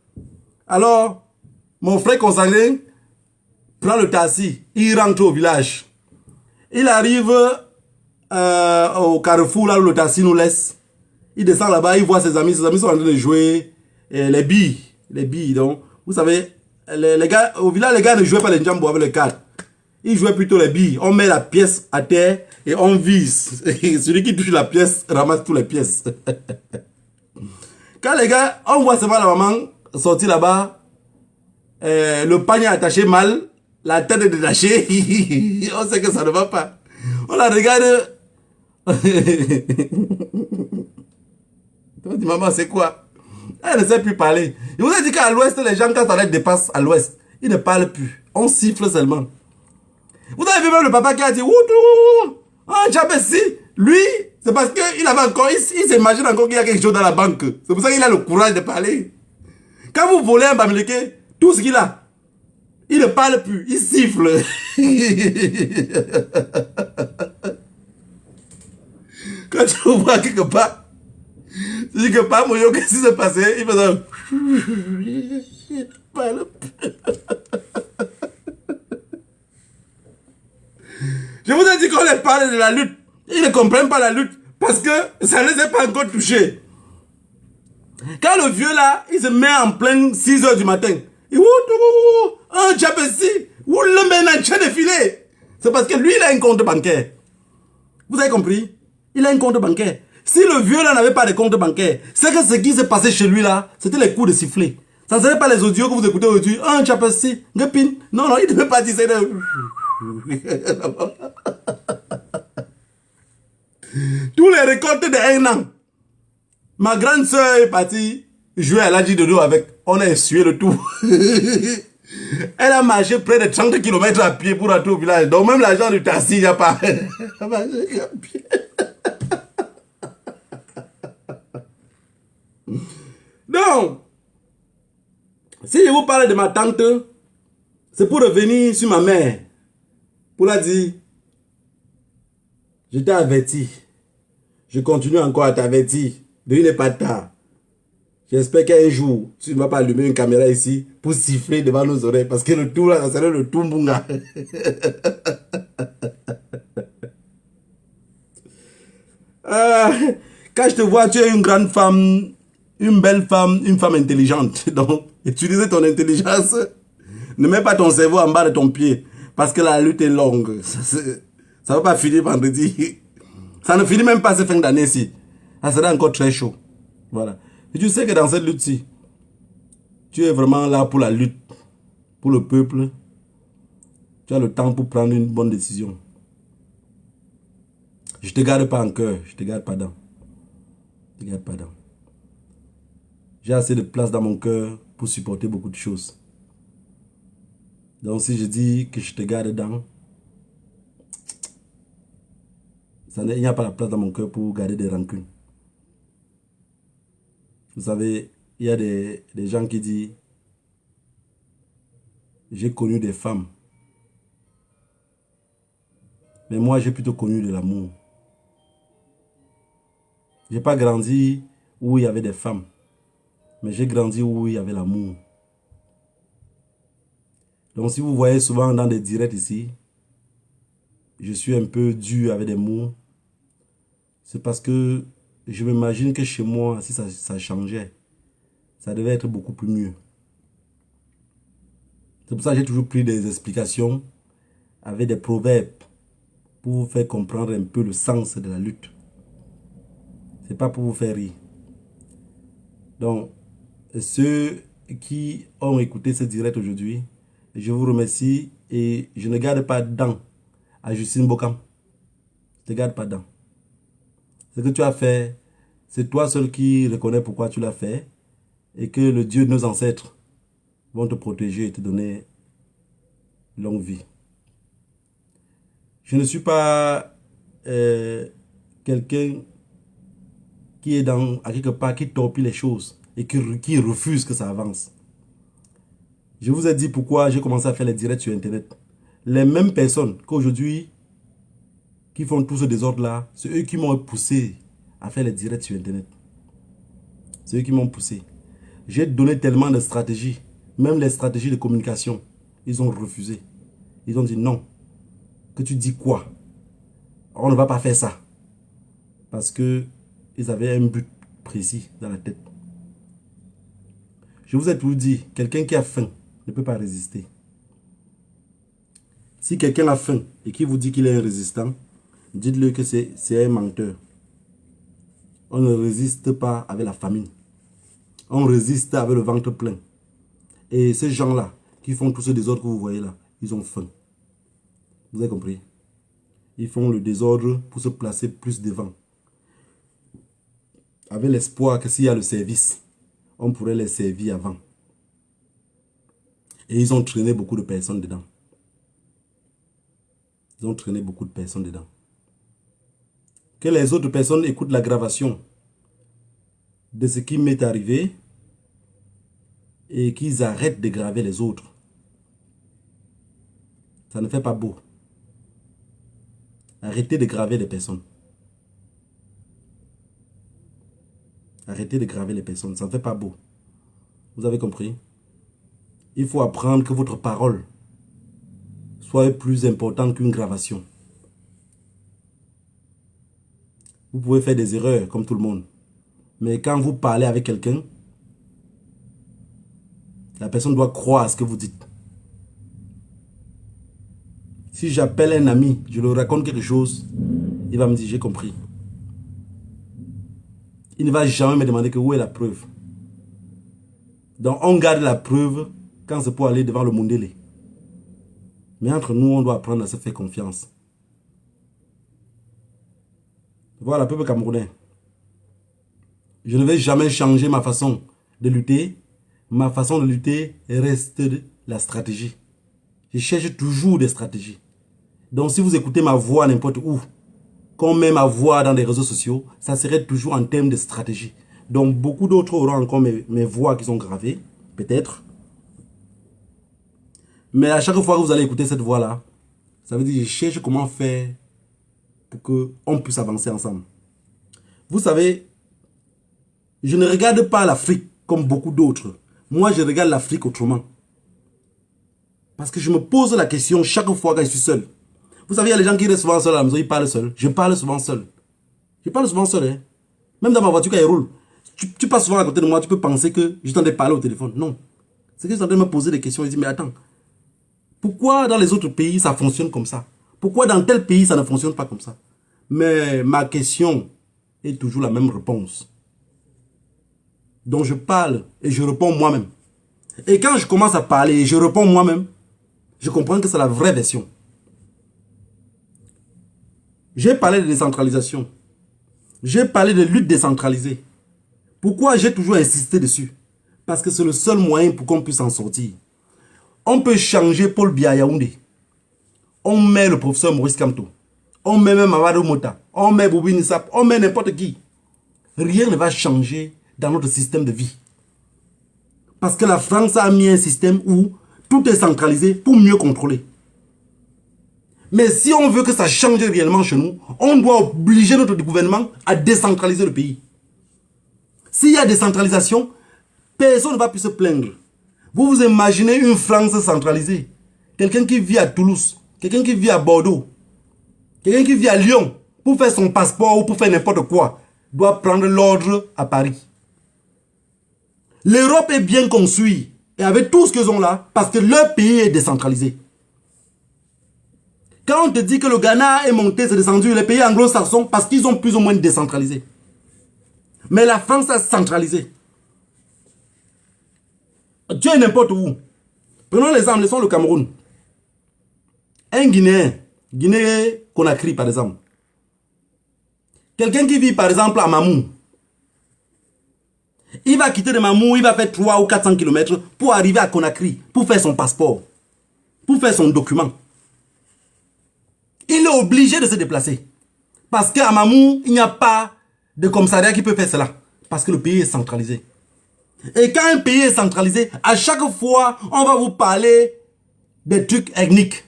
Alors, mon frère consanguin prend le taxi. Il rentre au village. Il arrive au carrefour là où le taxi nous laisse. Il descend là-bas, il voit ses amis sont en train de jouer les billes. Les billes, donc, vous savez, les gars, au village, les gars ne jouaient pas les njambo avec les cartes. Ils jouaient plutôt les billes. On met la pièce à terre et on vise. Et celui qui touche la pièce ramasse toutes les pièces. Quand les gars, on voit seulement la maman sortir là-bas, le panier attaché mal, la tête est détachée, on sait que ça ne va pas. On la regarde. On dit, maman, c'est quoi? Elle ne sait plus parler. Je vous ai dit qu'à l'ouest, les gens, quand ça les dépasse à l'ouest, ils ne parlent plus. On siffle seulement. Vous avez vu même le papa qui a dit, ah, Jabessi, lui, c'est parce qu'il avait encore, il s'imagine encore qu'il y a quelque chose dans la banque. C'est pour ça qu'il a le courage de parler. Quand vous volez un Bamileke, tout ce qu'il a, il ne parle plus, il siffle. Quand tu vois quelque part, tu dis que pas mon yo, qu'est-ce qui s'est passé? Il faisait. Il ne parle plus. Je vous ai dit qu'on les parle de la lutte. Ils ne comprennent pas la lutte parce que ça ne les a pas encore touchés. Quand le vieux là, il se met en plein 6 h du matin. Il un Djabessi, le mène en train de filer. C'est parce que lui, il a un compte bancaire. Vous avez compris? Il a un compte bancaire. Si le vieux là n'avait pas de compte bancaire, c'est que ce qui s'est passé chez lui là, c'était les coups de sifflet. Ça ne serait pas les audios que vous écoutez aujourd'hui. Un Djabessi, Gepin. Non, il ne devait pas dire ça. Tous les récoltes de un an. Ma grande soeur est partie jouer à l'Adji Dodo avec. On a essuyé le tout. Elle a marché près de 30 km à pied pour rentrer au village. Donc même l'argent du taxi, il n'y a pas. Elle a marché à pied. Donc, si je vous parle de ma tante, c'est pour revenir sur ma mère. Pour la dire, je t'ai averti. Je continue encore à t'avertir. Il n'est pas tard. J'espère qu'un jour, tu ne vas pas allumer une caméra ici pour siffler devant nos oreilles. Parce que le tout là, ça serait le tout mbunga. Quand je te vois, tu es une grande femme, une belle femme, une femme intelligente. Donc, utilise ton intelligence. Ne mets pas ton cerveau en bas de ton pied. Parce que la lutte est longue. Ça ne va pas finir vendredi. Ça ne finit même pas cette fin d'année-ci. Ça sera encore très chaud. Voilà. Et tu sais que dans cette lutte-ci, tu es vraiment là pour la lutte, pour le peuple. Tu as le temps pour prendre une bonne décision. Je ne te garde pas en cœur, je ne te garde pas dans. Je te garde pas dans. J'ai assez de place dans mon cœur pour supporter beaucoup de choses. Donc si je dis que je te garde dans, il n'y a pas la place dans mon cœur pour garder des rancunes. Vous savez, il y a des gens qui disent, j'ai connu des femmes. Mais moi, j'ai plutôt connu de l'amour. Je n'ai pas grandi où il y avait des femmes. Mais j'ai grandi où il y avait l'amour. Donc si vous voyez souvent dans des directs ici, je suis un peu dur avec des mots. C'est parce que je m'imagine que chez moi, si ça changeait, ça devait être beaucoup plus mieux. C'est pour ça que j'ai toujours pris des explications avec des proverbes pour vous faire comprendre un peu le sens de la lutte. C'est pas pour vous faire rire. Donc, ceux qui ont écouté ce direct aujourd'hui, je vous remercie et je ne garde pas dents à Justine Bokam. Je ne garde pas dents. Ce que tu as fait, c'est toi seul qui reconnais pourquoi tu l'as fait et que le Dieu de nos ancêtres vont te protéger et te donner longue vie. Je ne suis pas quelqu'un qui est à quelque part, qui torpille les choses et qui refuse que ça avance. Je vous ai dit pourquoi j'ai commencé à faire les directs sur Internet. Les mêmes personnes qu'aujourd'hui qui font tout ce désordre-là, c'est eux qui m'ont poussé à faire les directs sur Internet. C'est eux qui m'ont poussé. J'ai donné tellement de stratégies, même les stratégies de communication, ils ont refusé. Ils ont dit non. Que tu dis quoi? On ne va pas faire ça. Parce que ils avaient un but précis dans la tête. Je vous ai toujours dit, quelqu'un qui a faim ne peut pas résister. Si quelqu'un a faim et qui vous dit qu'il est un résistant, dites-le que c'est un menteur. On ne résiste pas avec la famine. On résiste avec le ventre plein. Et ces gens-là, qui font tout ce désordre que vous voyez là, ils ont faim. Vous avez compris? Ils font le désordre pour se placer plus devant. Avec l'espoir que s'il y a le service, on pourrait les servir avant. Et ils ont traîné beaucoup de personnes dedans. Ils ont traîné beaucoup de personnes dedans. Que les autres personnes écoutent l'aggravation de ce qui m'est arrivé et qu'ils arrêtent de graver les autres. Ça ne fait pas beau. Arrêtez de graver les personnes. Arrêtez de graver les personnes. Ça ne fait pas beau. Vous avez compris? Il faut apprendre que votre parole soit plus importante qu'une gravation. Vous pouvez faire des erreurs comme tout le monde. Mais quand vous parlez avec quelqu'un, la personne doit croire à ce que vous dites. Si j'appelle un ami, je lui raconte quelque chose, il va me dire j'ai compris. Il ne va jamais me demander que où est la preuve. Donc on garde la preuve quand c'est pour aller devant le Mondélé. Mais entre nous, on doit apprendre à se faire confiance. Voilà, peuple camerounais. Je ne vais jamais changer ma façon de lutter. Ma façon de lutter reste la stratégie. Je cherche toujours des stratégies. Donc si vous écoutez ma voix n'importe où, qu'on met ma voix dans les réseaux sociaux, ça serait toujours en termes de stratégie. Donc beaucoup d'autres auront encore mes voix qui sont gravées, peut-être. Mais à chaque fois que vous allez écouter cette voix-là, ça veut dire que je cherche comment faire pour qu'on puisse avancer ensemble. Vous savez, je ne regarde pas l'Afrique comme beaucoup d'autres. Moi, je regarde l'Afrique autrement. Parce que je me pose la question chaque fois que je suis seul. Vous savez, il y a les gens qui restent souvent seuls à la maison, ils parlent seuls. Je parle souvent seul. Je parle souvent seul. Hein. Même dans ma voiture, quand elle roule, tu passes souvent à côté de moi, tu peux penser que je t'en ai parlé au téléphone. Non. C'est que je suis en train de me poser des questions et dire, mais attends, pourquoi dans les autres pays ça fonctionne comme ça? Pourquoi dans tel pays ça ne fonctionne pas comme ça? Mais ma question est toujours la même réponse. Donc je parle et je réponds moi-même. Et quand je commence à parler et je réponds moi-même, je comprends que c'est la vraie version. J'ai parlé de décentralisation. J'ai parlé de lutte décentralisée. Pourquoi j'ai toujours insisté dessus? Parce que c'est le seul moyen pour qu'on puisse en sortir. On peut changer Paul Biya Yaoundé. On met le professeur Maurice Kamto. On met même Amadou Mota. On met Boubi Nissap. On met n'importe qui. Rien ne va changer dans notre système de vie. Parce que la France a mis un système où tout est centralisé pour mieux contrôler. Mais si on veut que ça change réellement chez nous, on doit obliger notre gouvernement à décentraliser le pays. S'il y a décentralisation, personne ne va plus se plaindre. Vous vous imaginez une France centralisée. Quelqu'un qui vit à Toulouse, quelqu'un qui vit à Bordeaux, quelqu'un qui vit à Lyon, pour faire son passeport ou pour faire n'importe quoi, doit prendre l'ordre à Paris. L'Europe est bien construite, et avec tout ce qu'ils ont là, parce que leur pays est décentralisé. Quand on te dit que le Ghana est monté, c'est descendu, les pays anglo-saxons, parce qu'ils ont plus ou moins décentralisé. Mais la France a centralisé. Tu es n'importe où. Prenons l'exemple, laissons le Cameroun. Un Guinéen, Guinée-Conakry par exemple. Quelqu'un qui vit par exemple à Mamou. Il va quitter de Mamou, il va faire 300 ou 400 km pour arriver à Conakry, pour faire son passeport, pour faire son document. Il est obligé de se déplacer. Parce qu'à Mamou, il n'y a pas de commissariat qui peut faire cela. Parce que le pays est centralisé. Et quand un pays est centralisé, à chaque fois, on va vous parler des trucs ethniques.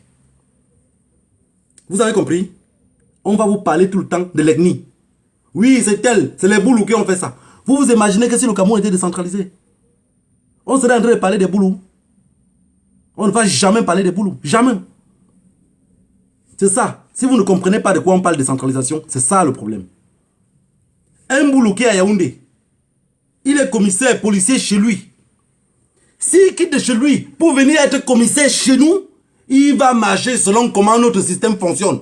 Vous avez compris? On va vous parler tout le temps de l'ethnie. Oui, c'est tel, c'est les Boulous qui ont fait ça. Vous vous imaginez que si le Cameroun était décentralisé, on serait en train de parler des Boulous. On ne va jamais parler des Boulous. Jamais. C'est ça. Si vous ne comprenez pas de quoi on parle de décentralisation, c'est ça le problème. Un Boulou qui est à Yaoundé, il est commissaire policier chez lui. S'il quitte de chez lui pour venir être commissaire chez nous, il va marcher selon comment notre système fonctionne.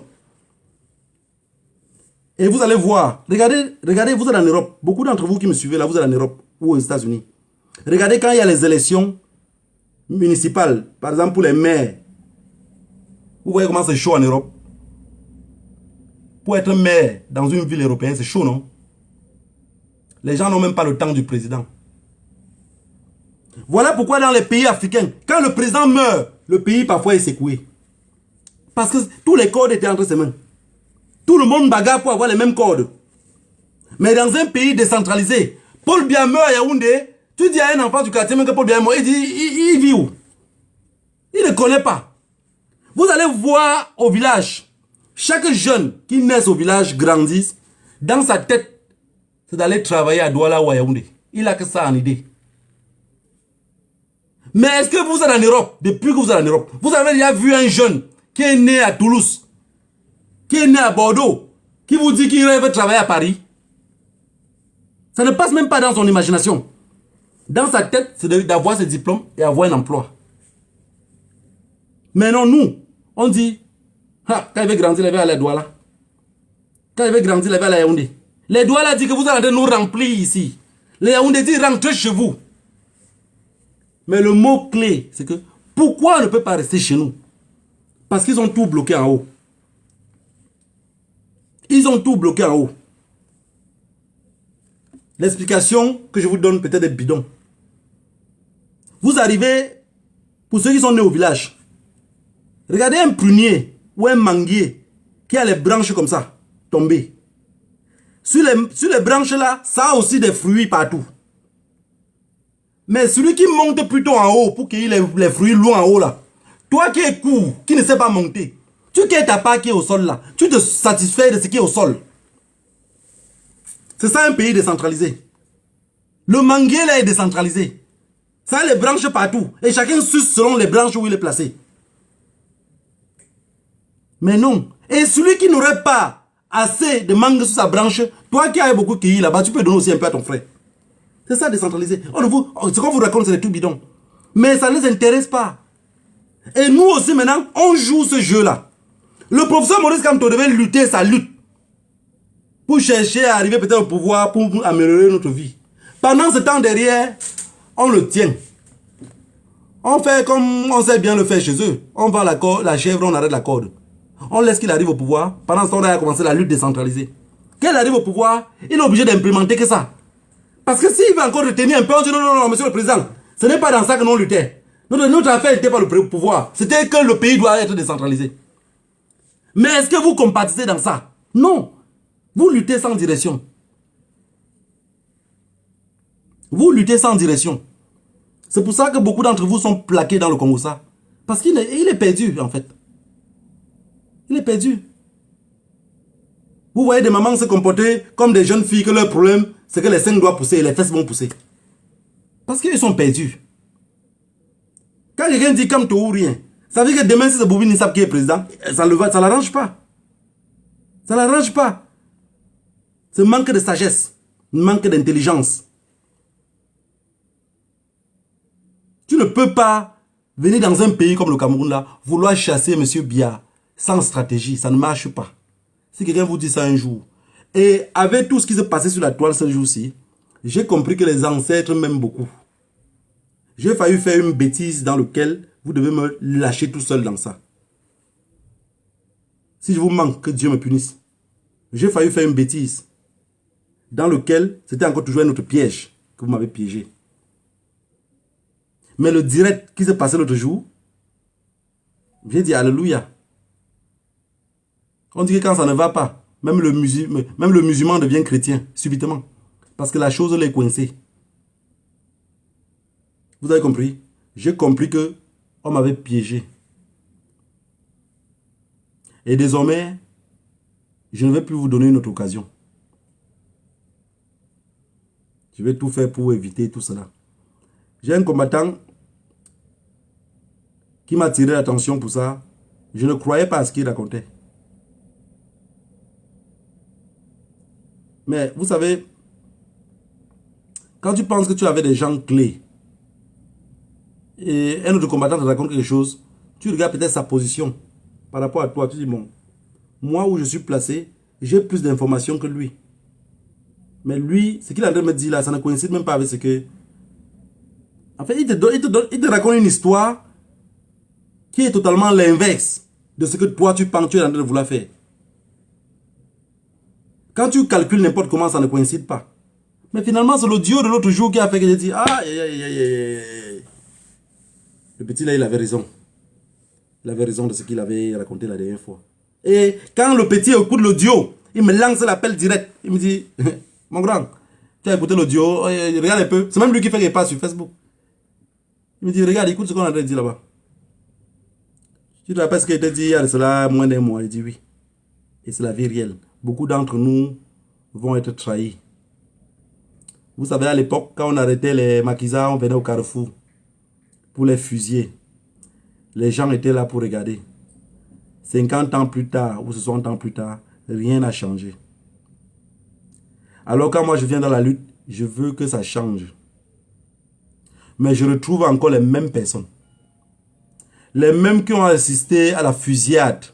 Et vous allez voir, regardez, vous êtes en Europe. Beaucoup d'entre vous qui me suivez là, vous êtes en Europe ou aux États-Unis. Regardez quand il y a les élections municipales, par exemple pour les maires. Vous voyez comment c'est chaud en Europe. Pour être maire dans une ville européenne, c'est chaud, non? Les gens n'ont même pas le temps du président. Voilà pourquoi dans les pays africains, quand le président meurt, le pays parfois est secoué. Parce que tous les codes étaient entre ses mains. Tout le monde bagarre pour avoir les mêmes codes. Mais dans un pays décentralisé, Paul Biya meurt à Yaoundé, tu dis à un enfant du quartier même que Paul Biya est mort, il vit où? Il ne connaît pas. Vous allez voir au village, chaque jeune qui naît au village grandit, dans sa tête, c'est d'aller travailler à Douala ou à Yaoundé. Il n'a que ça en idée. Mais est-ce que vous êtes en Europe, depuis que vous êtes en Europe, vous avez déjà vu un jeune qui est né à Toulouse, qui est né à Bordeaux, qui vous dit qu'il rêve de travailler à Paris? Ça ne passe même pas dans son imagination. Dans sa tête, c'est d'avoir ses diplômes et avoir un emploi. Mais non, nous, on dit, ah, quand il veut grandir, il va aller à Douala. Quand il veut grandir, il va aller à Yaoundé. Les Douala disent que vous allez nous remplir ici. Les Yaoundé disent rentrez chez vous. Mais le mot clé, c'est que pourquoi on ne peut pas rester chez nous? Parce qu'ils ont tout bloqué en haut. Ils ont tout bloqué en haut. L'explication que je vous donne peut-être est bidon. Vous arrivez, pour ceux qui sont nés au village, regardez un prunier ou un manguier qui a les branches comme ça, tombées. Sur les branches là, ça a aussi des fruits partout. Mais celui qui monte plutôt en haut pour qu'il y ait les fruits loin en haut là, toi qui es court, qui ne sais pas monter, tu quittes ta part qui est au sol là, tu te satisfais de ce qui est au sol. C'est ça un pays décentralisé. Le manguier là est décentralisé. Ça a les branches partout. Et chacun suce selon les branches où il est placé. Mais non. Et celui qui n'aurait pas assez de mangue sur sa branche, toi qui as beaucoup de cueilli là-bas, tu peux donner aussi un peu à ton frère. C'est ça décentralisé. Ce qu'on vous raconte, c'est des tout bidons. Mais ça ne les intéresse pas. Et nous aussi maintenant, on joue ce jeu-là. Le professeur Maurice Kamto devait lutter sa lutte pour chercher à arriver peut-être au pouvoir, pour améliorer notre vie. Pendant ce temps derrière, on le tient. On fait comme on sait bien le faire chez eux. On vend la chèvre, on arrête la corde. On laisse qu'il arrive au pouvoir. Pendant ce temps, on a commencé la lutte décentralisée. Quand il arrive au pouvoir, il est obligé d'implémenter que ça. Parce que s'il veut encore retenir un peu, on dit non, non, non, monsieur le président, ce n'est pas dans ça que nous luttait. Notre affaire n'était pas le pouvoir. C'était que le pays doit être décentralisé. Mais est-ce que vous compatissez dans ça? Non. Vous luttez sans direction. Vous luttez sans direction. C'est pour ça que beaucoup d'entre vous sont plaqués dans le Congo-Ça. Parce qu'il est perdu, en fait. Il est perdu. Vous voyez des mamans se comporter comme des jeunes filles que leur problème, c'est que les seins doivent pousser et les fesses vont pousser. Parce qu'ils sont perdus. Quand quelqu'un dit comme tout ou rien, ça veut dire que demain, si c'est Boubi Nissap qui est président, ça ne l'arrange pas. Ça ne l'arrange pas. C'est manque de sagesse, manque d'intelligence. Tu ne peux pas venir dans un pays comme le Cameroun là, vouloir chasser M. Biya sans stratégie. Ça ne marche pas. Si quelqu'un vous dit ça un jour, et avec tout ce qui s'est passé sur la toile ce jour-ci, j'ai compris que les ancêtres m'aiment beaucoup. J'ai failli faire une bêtise dans laquelle vous devez me lâcher tout seul dans ça. Si je vous manque, que Dieu me punisse. J'ai failli faire une bêtise dans lequel c'était encore toujours un autre piège que vous m'avez piégé. Mais le direct qui s'est passé l'autre jour, j'ai dit alléluia. On dit que quand ça ne va pas, même le musulman devient chrétien, subitement. Parce que la chose l'est coincée. Vous avez compris? J'ai compris que on m'avait piégé. Et désormais, je ne vais plus vous donner une autre occasion. Je vais tout faire pour éviter tout cela. J'ai un combattant qui m'a tiré l'attention pour ça. Je ne croyais pas à ce qu'il racontait. Mais vous savez, quand tu penses que tu avais des gens clés, et un autre combattant te raconte quelque chose, tu regardes peut-être sa position par rapport à toi. Tu dis, bon, moi où je suis placé, j'ai plus d'informations que lui. Mais lui, ce qu'il a en train de me dire là, ça ne coïncide même pas avec ce que... En fait, il te raconte une histoire qui est totalement l'inverse de ce que toi tu penses, tu es en train de vouloir faire. Quand tu calcules n'importe comment, ça ne coïncide pas. Mais finalement, c'est l'audio de l'autre jour qui a fait que j'ai dit, ah, aïe, aïe, aïe, aïe. Le petit là, il avait raison. Il avait raison de ce qu'il avait raconté la dernière fois. Et quand le petit écoute l'audio, il me lance l'appel direct. Il me dit, mon grand, tu as écouté l'audio, regarde un peu. C'est même lui qui fait qu'il passe sur Facebook. Il me dit, regarde, écoute ce qu'on a dit là-bas. Tu te rappelles ce qui a été dit il y a de cela moins d'un mois? Il dit oui. Et c'est la vie réelle. Beaucoup d'entre nous vont être trahis. Vous savez, à l'époque, quand on arrêtait les maquisards, on venait au carrefour pour les fusiller. Les gens étaient là pour regarder. 50 ans plus tard ou 60 ans plus tard, rien n'a changé. Alors quand moi je viens dans la lutte, je veux que ça change. Mais je retrouve encore les mêmes personnes. Les mêmes qui ont assisté à la fusillade.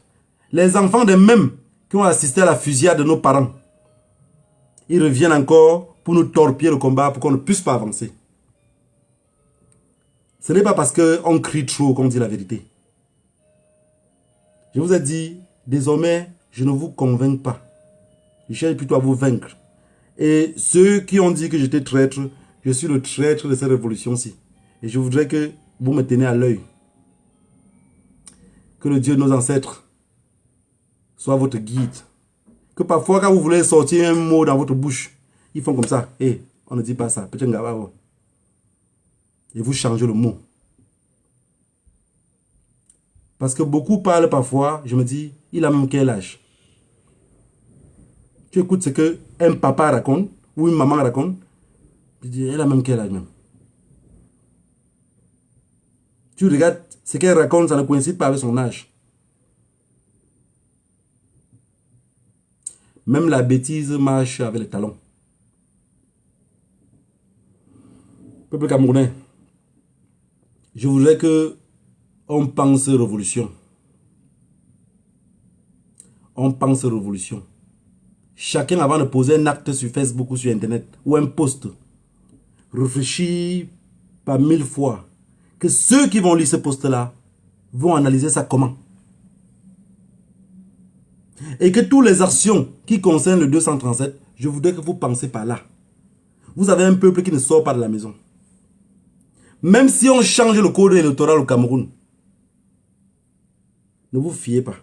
Les enfants des mêmes qui ont assisté à la fusillade de nos parents. Ils reviennent encore pour nous torpiller le combat pour qu'on ne puisse pas avancer. Ce n'est pas parce qu'on crie trop qu'on dit la vérité. Je vous ai dit, désormais, je ne vous convainc pas. Je cherche plutôt à vous vaincre. Et ceux qui ont dit que j'étais traître, je suis le traître de cette révolution-ci. Et je voudrais que vous me tenez à l'œil. Que le Dieu de nos ancêtres soit votre guide. Que parfois, quand vous voulez sortir un mot dans votre bouche, ils font comme ça. Hé, on ne dit pas ça. Et vous changez le mot. Parce que beaucoup parlent parfois, je me dis, il a même quel âge? Tu écoutes ce qu'un papa raconte, ou une maman raconte, tu dis, elle a même quel âge même? Tu regardes ce qu'elle raconte, ça ne coïncide pas avec son âge. Même la bêtise marche avec les talons. Peuple camerounais, je voudrais que on pense révolution. On pense révolution. Chacun, avant de poser un acte sur Facebook ou sur Internet, ou un post, réfléchit par 1000 fois que ceux qui vont lire ce post-là vont analyser ça comment. Et que toutes les actions qui concernent le 237, je voudrais que vous pensez par là. Vous avez un peuple qui ne sort pas de la maison. Même si on change le code électoral au Cameroun, ne vous fiez pas.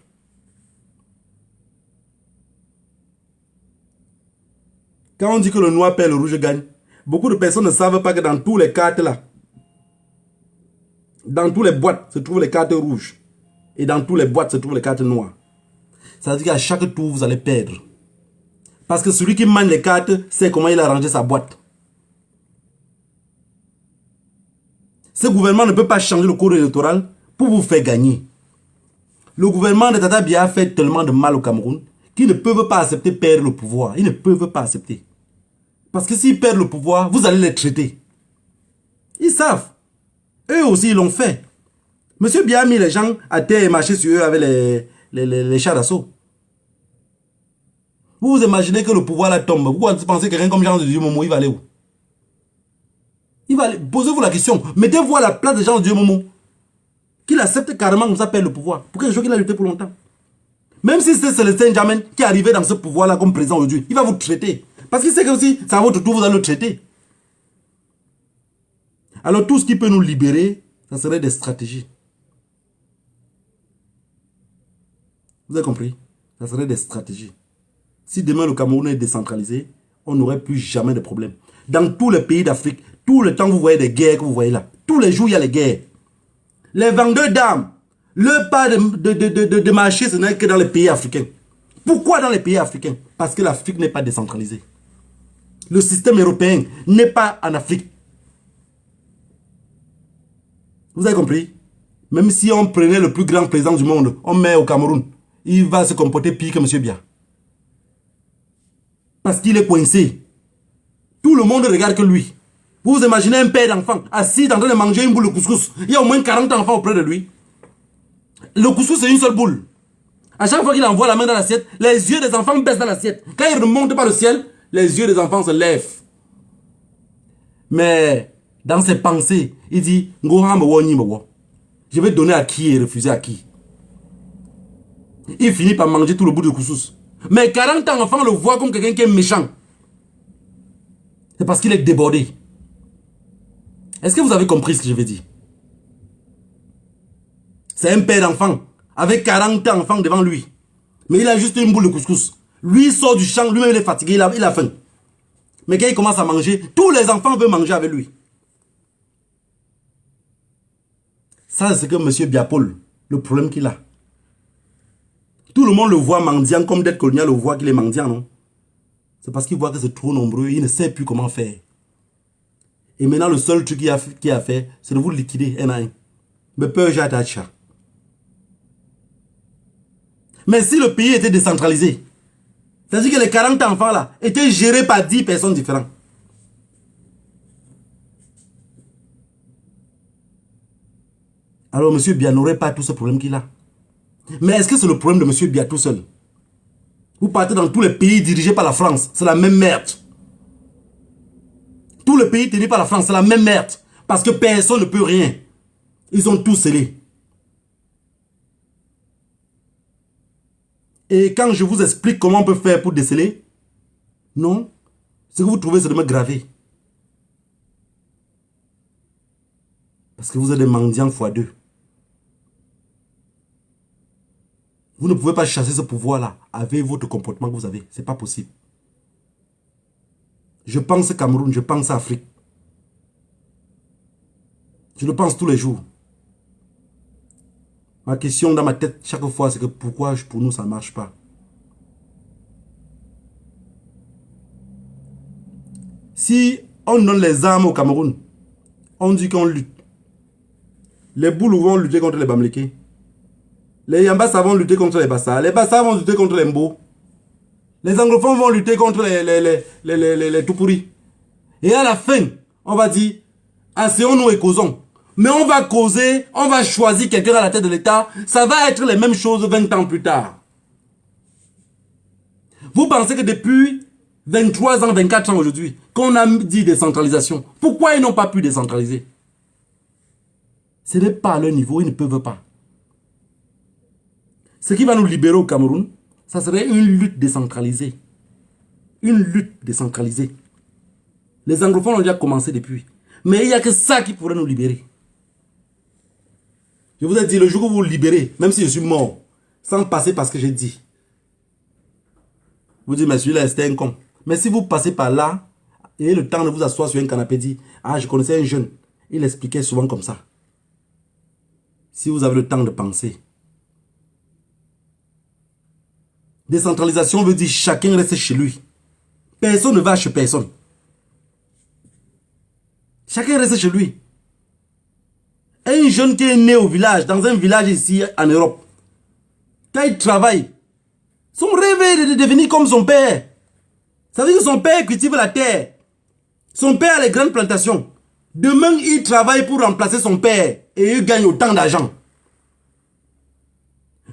Quand on dit que le noir perd, le rouge gagne, beaucoup de personnes ne savent pas que dans tous les cartes là, dans toutes les boîtes se trouvent les cartes rouges. Et dans toutes les boîtes se trouvent les cartes noires. Ça veut dire qu'à chaque tour, vous allez perdre. Parce que celui qui manie les cartes sait comment il a rangé sa boîte. Ce gouvernement ne peut pas changer le code électoral pour vous faire gagner. Le gouvernement de Tata Biya fait tellement de mal au Cameroun qu'ils ne peuvent pas accepter perdre le pouvoir. Ils ne peuvent pas accepter. Parce que s'ils perdent le pouvoir, vous allez les traiter. Ils savent. Eux aussi, ils l'ont fait. Monsieur Biya a mis les gens à terre et marché sur eux avec les chars d'assaut. Vous vous imaginez que le pouvoir là tombe. Vous pensez que quelqu'un comme Jean de Dieu Momo, il va aller où? Il va poser-vous la question. Mettez-vous à la place des gens de Dieu Momo. Qu'il accepte carrément qu'on s'appelle le pouvoir. Pour quelque chose qu'il a lutté pour longtemps. Même si c'est Célestin Jamen qui est arrivé dans ce pouvoir-là comme président aujourd'hui, il va vous traiter. Parce qu'il sait que aussi, c'est à votre tour, vous allez le traiter. Alors tout ce qui peut nous libérer, ça serait des stratégies. Vous avez compris? Ça serait des stratégies. Si demain le Cameroun est décentralisé, on n'aurait plus jamais de problème. Dans tous les pays d'Afrique, tout le temps vous voyez des guerres que vous voyez là. Tous les jours il y a les guerres. Les vendeurs d'armes, le pas de marché, ce n'est que dans les pays africains. Pourquoi dans les pays africains? Parce que l'Afrique n'est pas décentralisée. Le système européen n'est pas en Afrique. Vous avez compris? Même si on prenait le plus grand président du monde, on met au Cameroun, il va se comporter pire que M. Biya. Parce qu'il est coincé. Tout le monde regarde que lui. Vous vous imaginez un père d'enfant assis en train de manger une boule de couscous. Il y a au moins 40 enfants auprès de lui. Le couscous, c'est une seule boule. À chaque fois qu'il envoie la main dans l'assiette, les yeux des enfants baissent dans l'assiette. Quand il remonte par le ciel, les yeux des enfants se lèvent. Mais dans ses pensées, il dit, je vais donner à qui et refuser à qui. Il finit par manger tout le bout de couscous. Mais 40 enfants le voient comme quelqu'un qui est méchant. C'est parce qu'il est débordé. Est-ce que vous avez compris ce que je veux dire? C'est un père d'enfant avec 40 enfants devant lui. Mais il a juste une boule de couscous. Lui il sort du champ, lui-même il est fatigué, il a faim. Mais quand il commence à manger, tous les enfants veulent manger avec lui. Ça, c'est que M. Biapol, le problème qu'il a. Tout le monde le voit mendiant comme d'être colonial le voit qu'il est mendiant, non? C'est parce qu'il voit que c'est trop nombreux, il ne sait plus comment faire. Et maintenant, le seul truc qu'il a fait, c'est de vous liquider un à un. Mais peur, j'ai attaché. Mais si le pays était décentralisé, c'est-à-dire que les 40 enfants là étaient gérés par 10 personnes différentes. Alors, M. Biya n'aurait pas tout ce problème qu'il a. Mais est-ce que c'est le problème de M. Biya tout seul? Vous partez dans tous les pays dirigés par la France, c'est la même merde. Tous les pays tenus par la France, c'est la même merde. Parce que personne ne peut rien. Ils ont tout scellé. Et quand je vous explique comment on peut faire pour déceler, non, ce que vous trouvez, c'est de me graver. Parce que vous êtes des mendiants x2. Vous ne pouvez pas chasser ce pouvoir-là avec votre comportement que vous avez. Ce n'est pas possible. Je pense Cameroun, je pense Afrique. Je le pense tous les jours. Ma question dans ma tête chaque fois, c'est que pourquoi pour nous ça ne marche pas? Si on donne les armes au Cameroun, on dit qu'on lutte. Les Boulous vont lutter contre les Bamlékés. Les Yambassa vont lutter contre les Bassa. Les Bassa vont lutter contre les Mbo. Les anglophones vont lutter contre les Tupuri. Et à la fin, on va dire, asseyons-nous et causons. Mais on va causer, on va choisir quelqu'un à la tête de l'État. Ça va être les mêmes choses 20 ans plus tard. Vous pensez que depuis 23 ans, 24 ans aujourd'hui, qu'on a dit décentralisation, pourquoi ils n'ont pas pu décentraliser? Ce n'est pas à leur niveau, ils ne peuvent pas. Ce qui va nous libérer au Cameroun, ça serait une lutte décentralisée. Une lutte décentralisée. Les anglophones ont déjà commencé depuis. Mais il n'y a que ça qui pourrait nous libérer. Je vous ai dit, le jour où vous vous libérez, même si je suis mort, sans passer par ce que j'ai dit, vous dites, mais celui-là, c'était un con. Mais si vous passez par là, et le temps de vous asseoir sur un canapé, dit, ah, je connaissais un jeune, il expliquait souvent comme ça. Si vous avez le temps de penser. Décentralisation veut dire chacun reste chez lui. Personne ne va chez personne. Chacun reste chez lui. Un jeune qui est né au village, dans un village ici en Europe, quand il travaille, son rêve est de devenir comme son père. Ça veut dire que son père cultive la terre. Son père a les grandes plantations. Demain, il travaille pour remplacer son père et il gagne autant d'argent.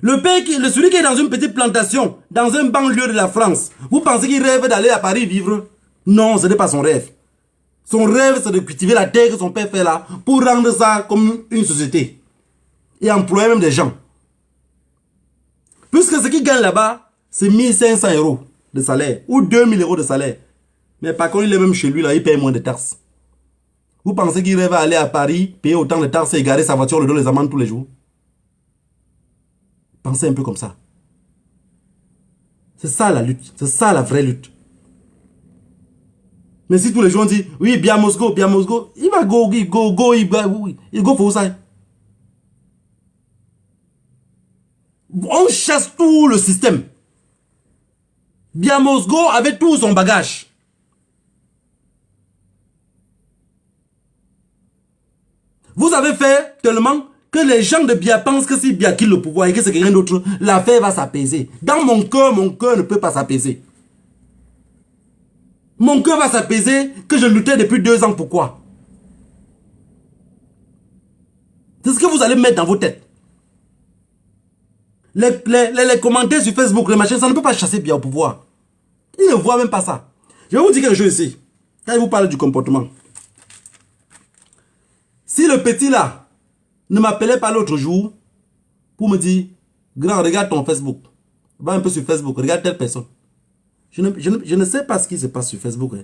Celui qui est dans une petite plantation, dans un banlieue de la France, vous pensez qu'il rêve d'aller à Paris vivre? Non, ce n'est pas son rêve. Son rêve, c'est de cultiver la terre que son père fait là pour rendre ça comme une société. Et employer même des gens. Puisque ce qu'il gagne là-bas, c'est 1500 euros de salaire ou 2000 euros de salaire. Mais par contre, il est même chez lui là, il paye moins de taxes. Vous pensez qu'il rêve à aller à Paris, payer autant de taxes et garer sa voiture, le donner les amendes tous les jours? Pensez un peu comme ça. C'est ça la lutte. C'est ça la vraie lutte. Mais si tous les gens disent, oui, bien Moscou, il va il go for ça. On chasse tout le système. Bien Moscou avait tout son bagage. Vous avez fait tellement que les gens de Bia pensent que si Bia quitte le pouvoir et que c'est quelqu'un d'autre, l'affaire va s'apaiser. Dans mon cœur ne peut pas s'apaiser. Mon cœur va s'apaiser que je luttais depuis 2 ans. Pourquoi? C'est ce que vous allez mettre dans vos têtes. Les commentaires sur Facebook, les machins, ça ne peut pas chasser Bia au pouvoir. Ils ne voient même pas ça. Je vais vous dire quelque chose ici. Quand je vous parle du comportement. Si le petit là ne m'appelait pas l'autre jour pour me dire, grand, regarde ton Facebook. Va un peu sur Facebook, regarde telle personne. Je ne sais pas ce qui se passe sur Facebook. Hein.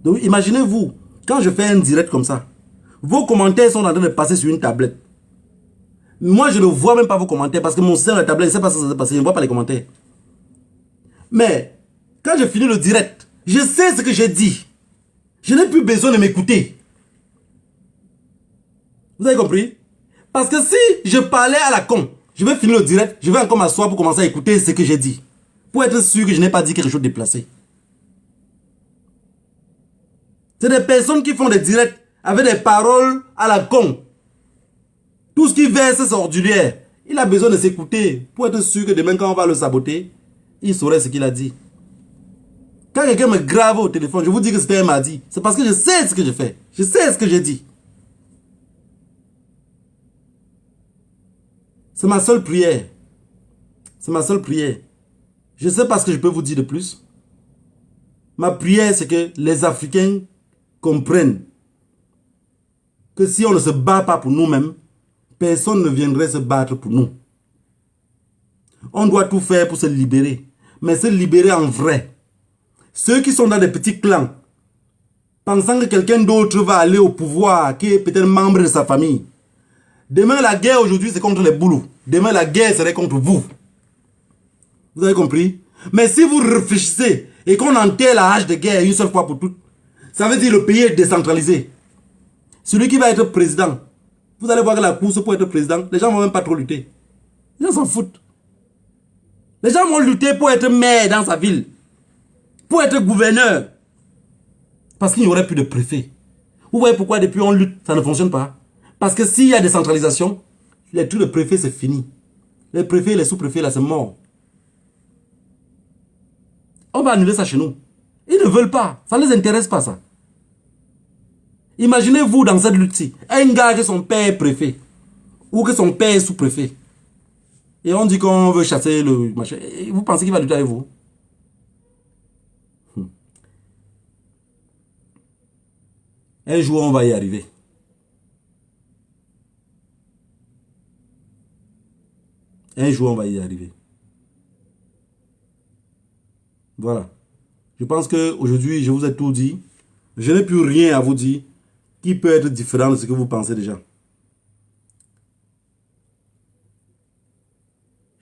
Donc imaginez-vous, quand je fais un direct comme ça, vos commentaires sont en train de passer sur une tablette. Moi, je ne vois même pas vos commentaires parce que mon sœur, la tablette, je ne sais pas ce qui s'est passé, je ne vois pas les commentaires. Mais, quand je finis le direct, je sais ce que j'ai dit. Je n'ai plus besoin de m'écouter. Vous avez compris? Parce que si je parlais à la con, je vais finir le direct, je vais encore m'asseoir pour commencer à écouter ce que j'ai dit. Pour être sûr que je n'ai pas dit quelque chose de déplacé. C'est des personnes qui font des directs avec des paroles à la con. Tout ce qui verse, c'est ordinaire. Il a besoin de s'écouter pour être sûr que demain, quand on va le saboter, il saurait ce qu'il a dit. Quand quelqu'un me grave au téléphone, je vous dis que c'était un mardi. C'est parce que je sais ce que je fais. Je sais ce que j'ai dit. C'est ma seule prière. C'est ma seule prière. Je ne sais pas ce que je peux vous dire de plus. Ma prière, c'est que les Africains comprennent que si on ne se bat pas pour nous-mêmes, personne ne viendrait se battre pour nous. On doit tout faire pour se libérer. Mais se libérer en vrai. Ceux qui sont dans des petits clans, pensant que quelqu'un d'autre va aller au pouvoir, qui est peut-être membre de sa famille. Demain, la guerre aujourd'hui, c'est contre les boulous. Demain, la guerre serait contre vous. Vous avez compris? Mais si vous réfléchissez et qu'on enterre la hache de guerre une seule fois pour toutes, ça veut dire que le pays est décentralisé. Celui qui va être président, vous allez voir que la course pour être président, les gens ne vont même pas trop lutter. Les gens s'en foutent. Les gens vont lutter pour être maire dans sa ville. Pour être gouverneur. Parce qu'il n'y aurait plus de préfet. Vous voyez pourquoi depuis on lutte, ça ne fonctionne pas? Parce que s'il y a décentralisation, les trucs de préfet, c'est fini. Les préfets et les sous-préfets, là, c'est mort. On va annuler ça chez nous. Ils ne veulent pas. Ça ne les intéresse pas, ça. Imaginez-vous dans cette lutte-ci. Un gars que son père est préfet. Ou que son père est sous-préfet. Et on dit qu'on veut chasser le machin. Et vous pensez qu'il va lutter avec vous? Un jour, on va y arriver. Un jour, on va y arriver. Voilà. Je pense qu'aujourd'hui, je vous ai tout dit. Je n'ai plus rien à vous dire qui peut être différent de ce que vous pensez déjà.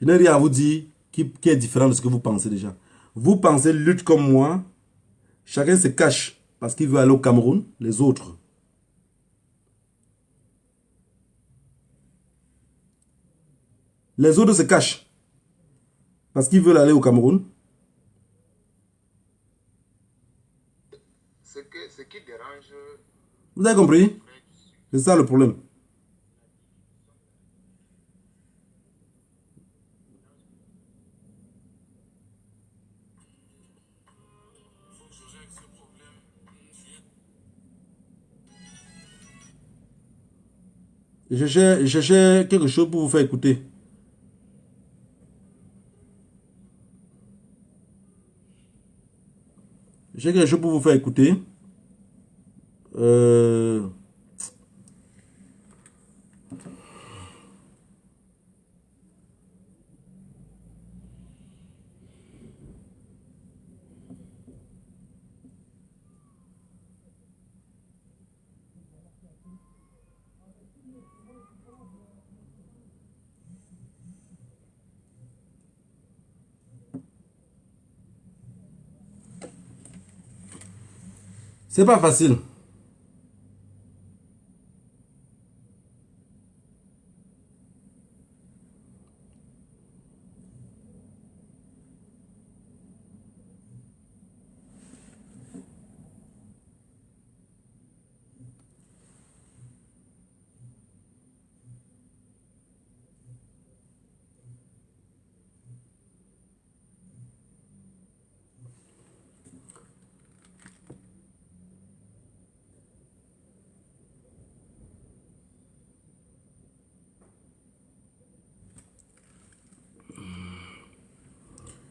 Je n'ai rien à vous dire qui est différent de ce que vous pensez déjà. Vous pensez lutte comme moi. Chacun se cache parce qu'il veut aller au Cameroun. Les autres. Les autres se cachent parce qu'ils veulent aller au Cameroun. Ce qui dérange... Vous avez compris? C'est ça le problème. Je cherchais quelque chose pour vous faire écouter. J'ai quelque chose pour vous faire écouter. Euh, c'est pas facile.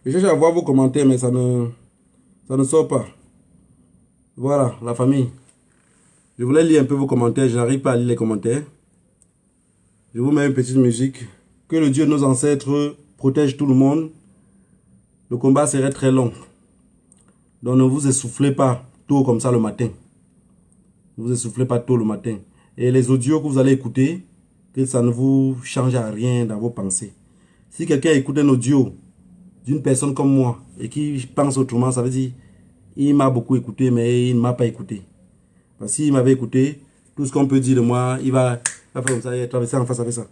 Je cherche à voir vos commentaires, mais ça ne sort pas. Voilà, la famille. Je voulais lire un peu vos commentaires, je n'arrive pas à lire les commentaires. Je vous mets une petite musique. Que le Dieu de nos ancêtres protège tout le monde. Le combat serait très long. Donc ne vous essoufflez pas tôt comme ça le matin. Ne vous essoufflez pas tôt le matin. Et les audios que vous allez écouter, que ça ne vous change à rien dans vos pensées. Si quelqu'un écoute un audio d'une personne comme moi et qui pense autrement, ça veut dire il m'a beaucoup écouté, mais il ne m'a pas écouté. Parce qu'il m'avait écouté, tout ce qu'on peut dire de moi, il va faire comme ça, il va traverser en face avec ça.